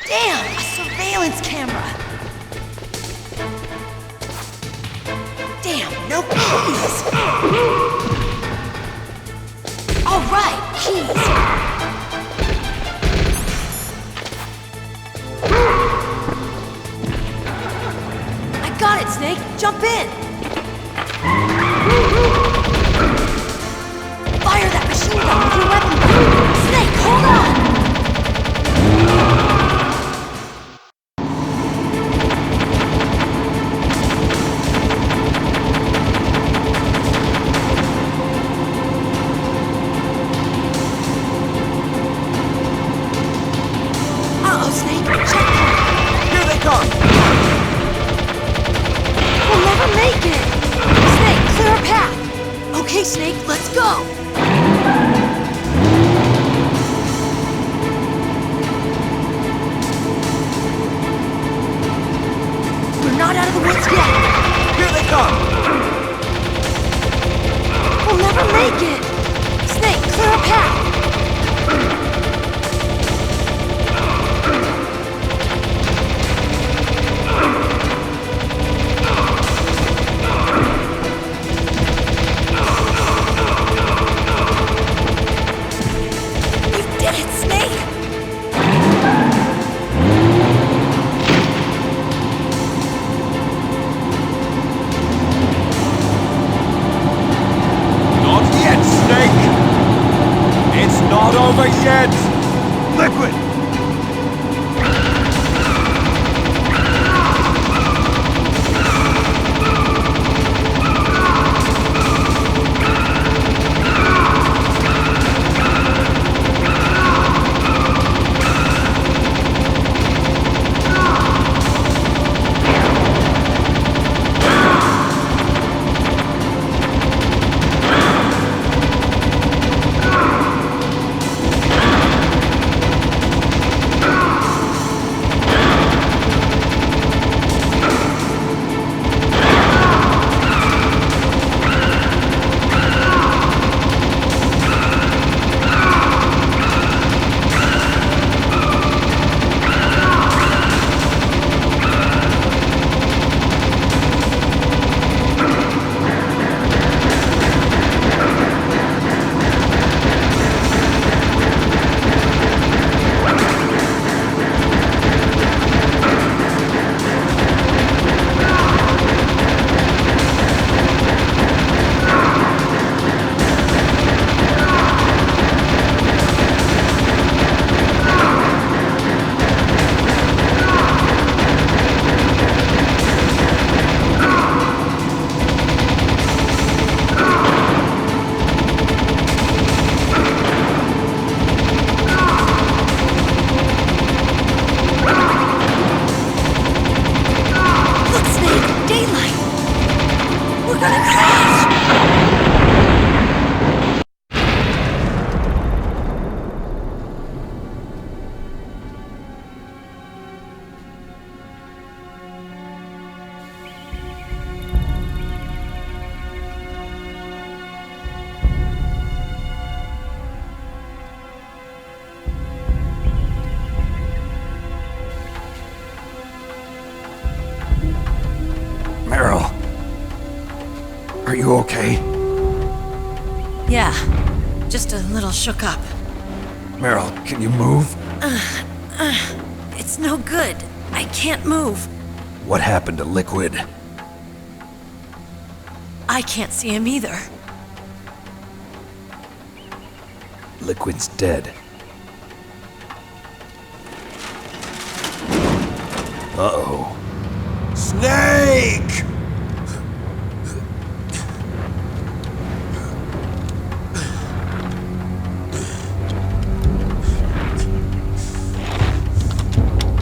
Damn, a surveillance camera! Damn, no keys! All right, keys! I got it, Snake! Jump in! Fire that machine gun with your weapon gun! Snake, hold on! Uh-oh, Snake! Checkpoint! Here they come! We'll never make it! Snake, clear a path! Okay, Snake, let's go! We're not out of the woods yet! Here they come! We'll never make it! Snake, clear a path! You did it, Snake! Not yet, Snake! It's not over yet! Liquid! Look, Snake! Daylight! We're gonna crash! Meryl. Are you okay? Yeah, just a little shook up. Meryl, can you move? It's no good. I can't move. What happened to Liquid? I can't see him either. Liquid's dead. Uh-oh. Snake!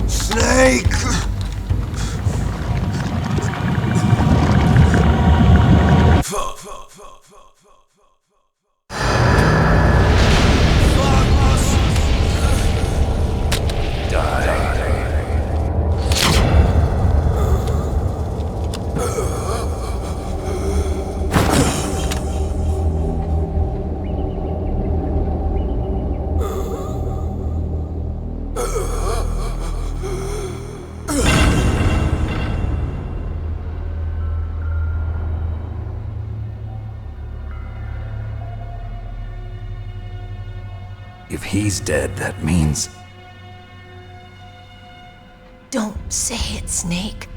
Snake! If he's dead, that means... Don't say it, Snake.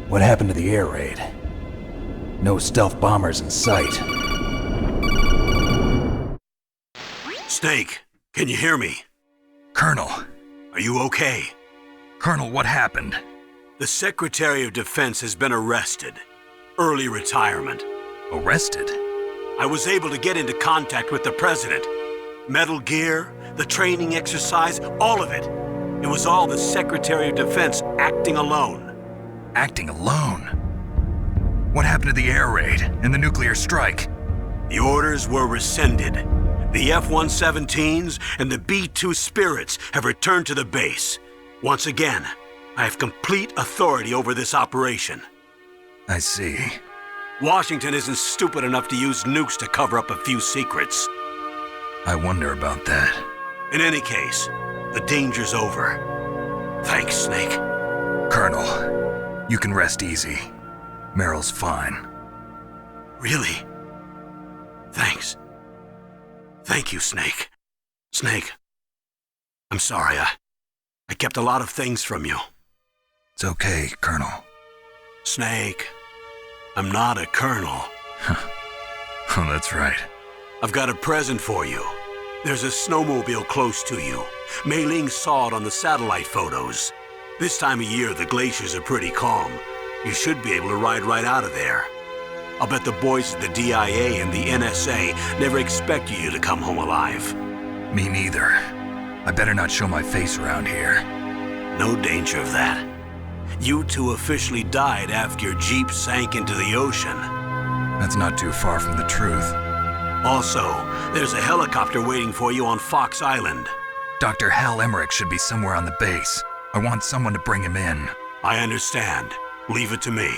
What happened to the air raid? No stealth bombers in sight. Snake, can you hear me? Colonel. Are you okay? Colonel, what happened? The Secretary of Defense has been arrested. Early retirement. Arrested? I was able to get into contact with the President. Metal Gear, the training exercise, all of it. It was all the Secretary of Defense acting alone. Acting alone? What happened to the air raid and the nuclear strike? The orders were rescinded. The F-117s and the B-2 Spirits have returned to the base. Once again, I have complete authority over this operation. I see. Washington isn't stupid enough to use nukes to cover up a few secrets. I wonder about that. In any case, the danger's over. Thanks, Snake. Colonel, you can rest easy. Meryl's fine. Really? Thanks. Thank you, Snake. Snake, I'm sorry. I kept a lot of things from you. It's okay, Colonel. Snake, I'm not a colonel. Oh, that's right. I've got a present for you. There's a snowmobile close to you. Mei Ling saw it on the satellite photos. This time of year, the glaciers are pretty calm. You should be able to ride right out of there. I'll bet the boys at the DIA and the NSA never expected you to come home alive. Me neither. I better not show my face around here. No danger of that. You two officially died after your Jeep sank into the ocean. That's not too far from the truth. Also, there's a helicopter waiting for you on Fox Island. Dr. Hal Emmerich should be somewhere on the base. I want someone to bring him in. I understand. Leave it to me.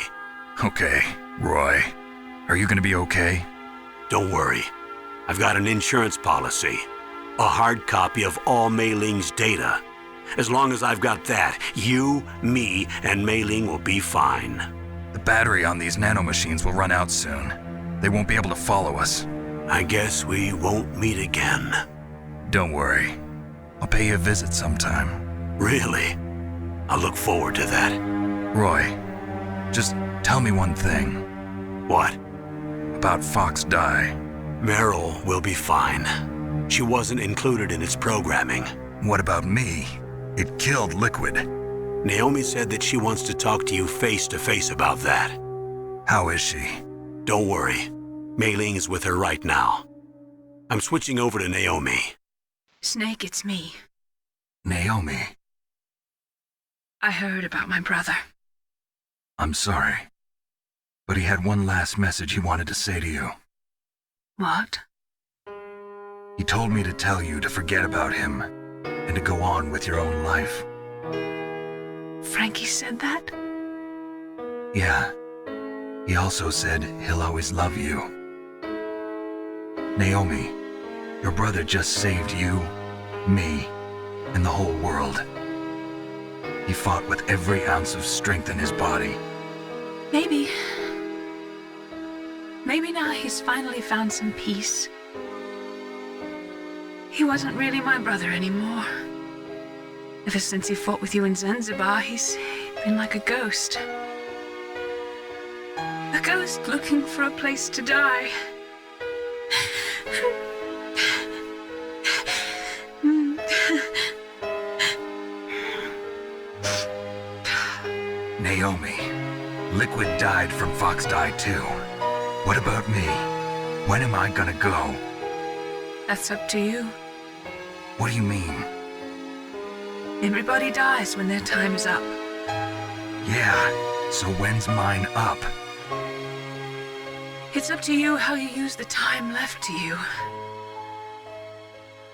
Okay, Roy. Are you gonna be okay? Don't worry. I've got an insurance policy. A hard copy of all Mei Ling's data. As long as I've got that, you, me, and Mei Ling will be fine. The battery on these nanomachines will run out soon. They won't be able to follow us. I guess we won't meet again. Don't worry. I'll pay you a visit sometime. Really? I look forward to that. Roy, just tell me one thing. What? About Fox Die. Meryl will be fine. She wasn't included in its programming. What about me? It killed Liquid. Naomi said that she wants to talk to you face to face about that. How is she? Don't worry. Mei Ling is with her right now. I'm switching over to Naomi. Snake, it's me. Naomi. I heard about my brother. I'm sorry. But he had one last message he wanted to say to you. What? He told me to tell you to forget about him and to go on with your own life. Frankie said that? Yeah. He also said he'll always love you. Naomi, your brother just saved you, me, and the whole world. He fought with every ounce of strength in his body. Maybe. Maybe now he's finally found some peace. He wasn't really my brother anymore. Ever since he fought with you in Zanzibar, he's been like a ghost. A ghost looking for a place to die. Naomi, Liquid died from Fox Die too. What about me? When am I gonna go? That's up to you. What do you mean? Everybody dies when their time is up. Yeah, so when's mine up? It's up to you how you use the time left to you.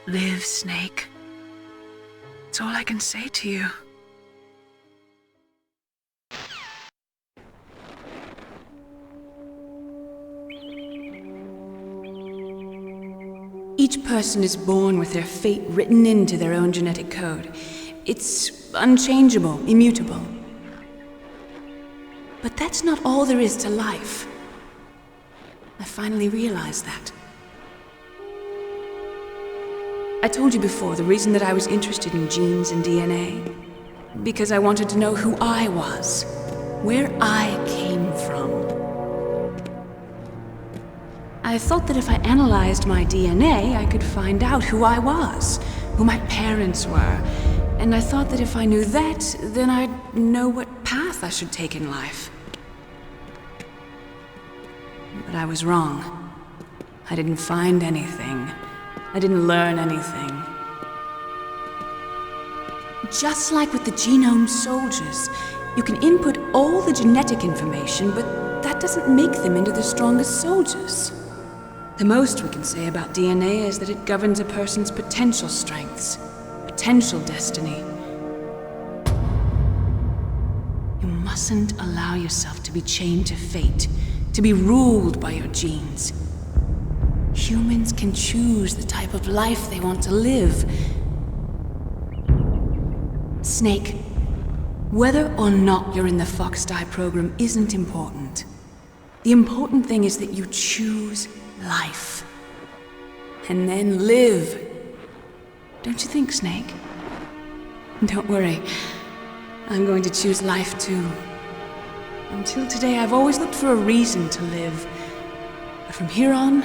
Live, Snake. That's all I can say to you. Each person is born with their fate written into their own genetic code. It's unchangeable, immutable. But that's not all there is to life. I finally realized that. I told you before the reason that I was interested in genes and DNA. Because I wanted to know who I was, where I came from. I thought that if I analyzed my DNA, I could find out who I was, who my parents were, and I thought that if I knew that, then I'd know what path I should take in life. But I was wrong. I didn't find anything. I didn't learn anything. Just like with the genome soldiers, you can input all the genetic information, but that doesn't make them into the strongest soldiers. The most we can say about DNA is that it governs a person's potential strengths, potential destiny. You mustn't allow yourself to be chained to fate, to be ruled by your genes. Humans can choose the type of life they want to live. Snake, whether or not you're in the Fox-Die program isn't important. The important thing is that you choose life. And then live. Don't you think, Snake? Don't worry. I'm going to choose life too. Until today, I've always looked for a reason to live. But from here on,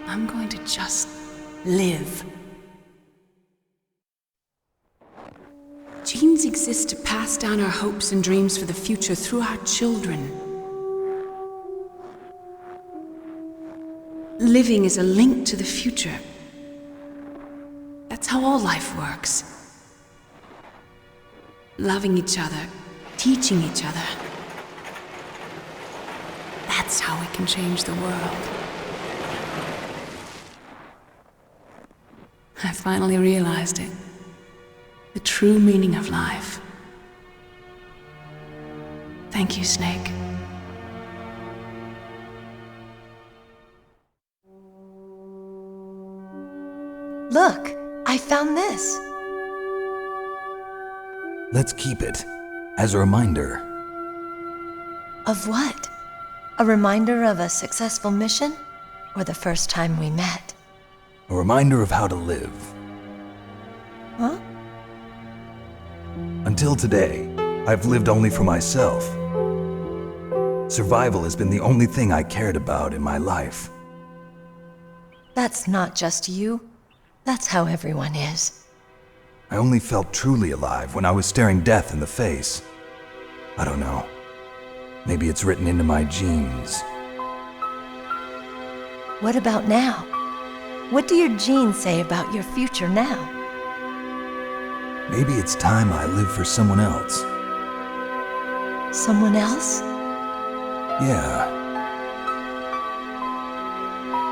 I'm going to just live. Genes exist to pass down our hopes and dreams for the future through our children. Living is a link to the future. That's how all life works. Loving each other, teaching each other. That's how we can change the world. I finally realized it. The true meaning of life. Thank you, Snake. Look, I found this. Let's keep it as a reminder. Of what? A reminder of a successful mission? Or the first time we met? A reminder of how to live. Huh? Until today, I've lived only for myself. Survival has been the only thing I cared about in my life. That's not just you. That's how everyone is. I only felt truly alive when I was staring death in the face. I don't know. Maybe it's written into my genes. What about now? What do your genes say about your future now? Maybe it's time I live for someone else. Someone else? Yeah.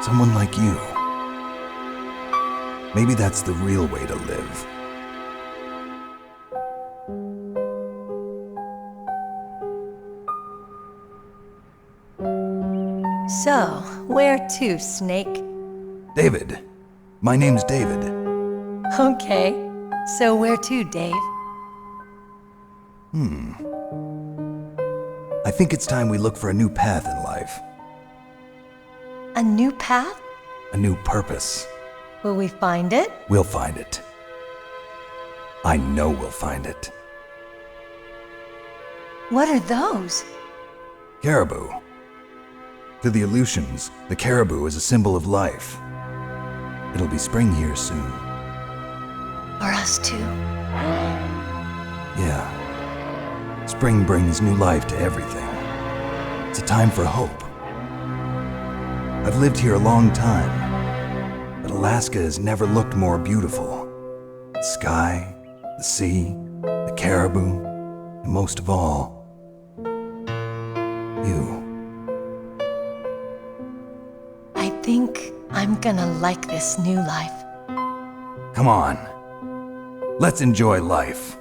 Someone like you. Maybe that's the real way to live. So, where to, Snake? David. My name's David. Okay. So where to, Dave? I think it's time we look for a new path in life. A new path? A new purpose. Will we find it? We'll find it. I know we'll find it. What are those? Caribou. To the Aleutians, the caribou is a symbol of life. It'll be spring here soon. For us too? Yeah. Spring brings new life to everything. It's a time for hope. I've lived here a long time, but Alaska has never looked more beautiful. The sky, the sea, the caribou, and most of all, you. I think I'm gonna like this new life. Come on. Let's enjoy life.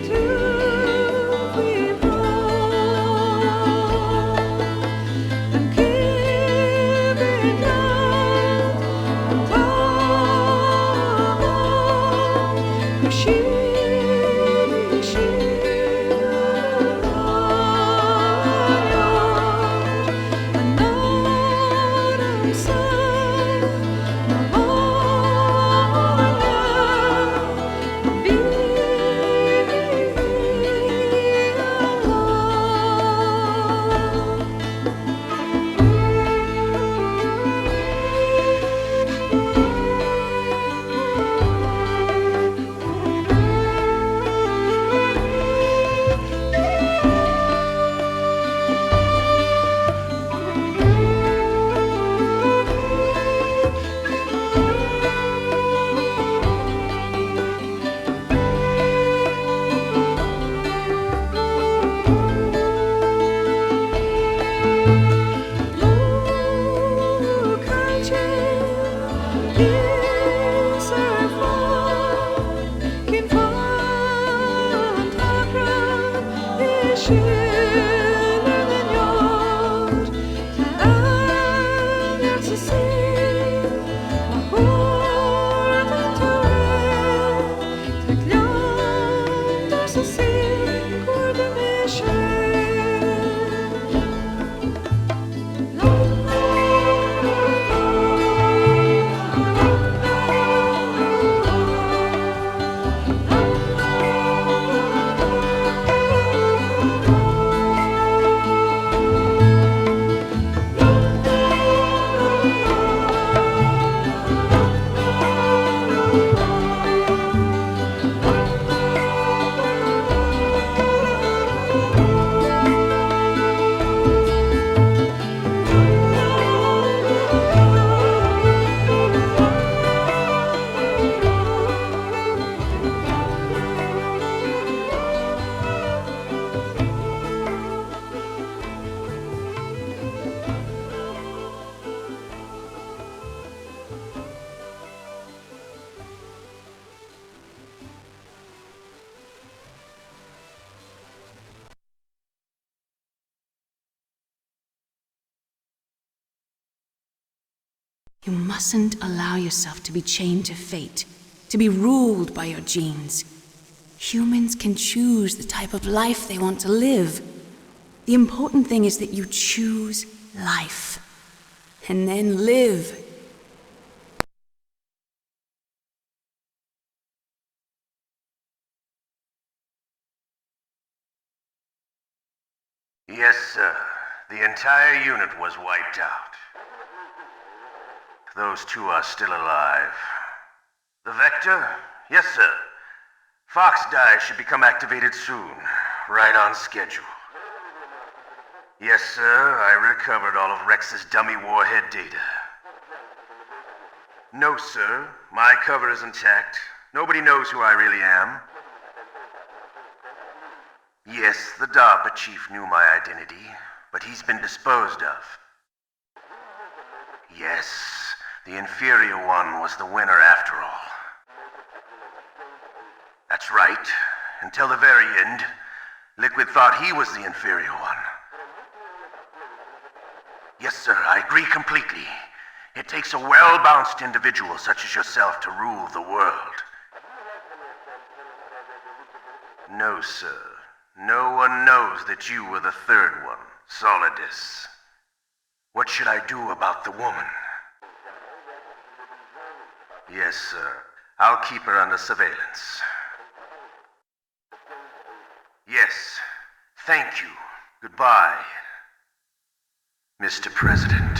To You mustn't allow yourself to be chained to fate, to be ruled by your genes. Humans can choose the type of life they want to live. The important thing is that you choose life. And then live. Yes, sir. The entire unit was wiped out. Those two are still alive. The Vector? Yes, sir. Fox Die should become activated soon. Right on schedule. Yes, sir. I recovered all of Rex's dummy warhead data. No, sir. My cover is intact. Nobody knows who I really am. Yes, the DARPA chief knew my identity, but he's been disposed of. Yes, the inferior one was the winner after all. That's right. Until the very end, Liquid thought he was the inferior one. Yes, sir, I agree completely. It takes a well-balanced individual such as yourself to rule the world. No, sir. No one knows that you were the third one, Solidus. What should I do about the woman? Yes, sir. I'll keep her under surveillance. Yes. Thank you. Goodbye, Mr. President.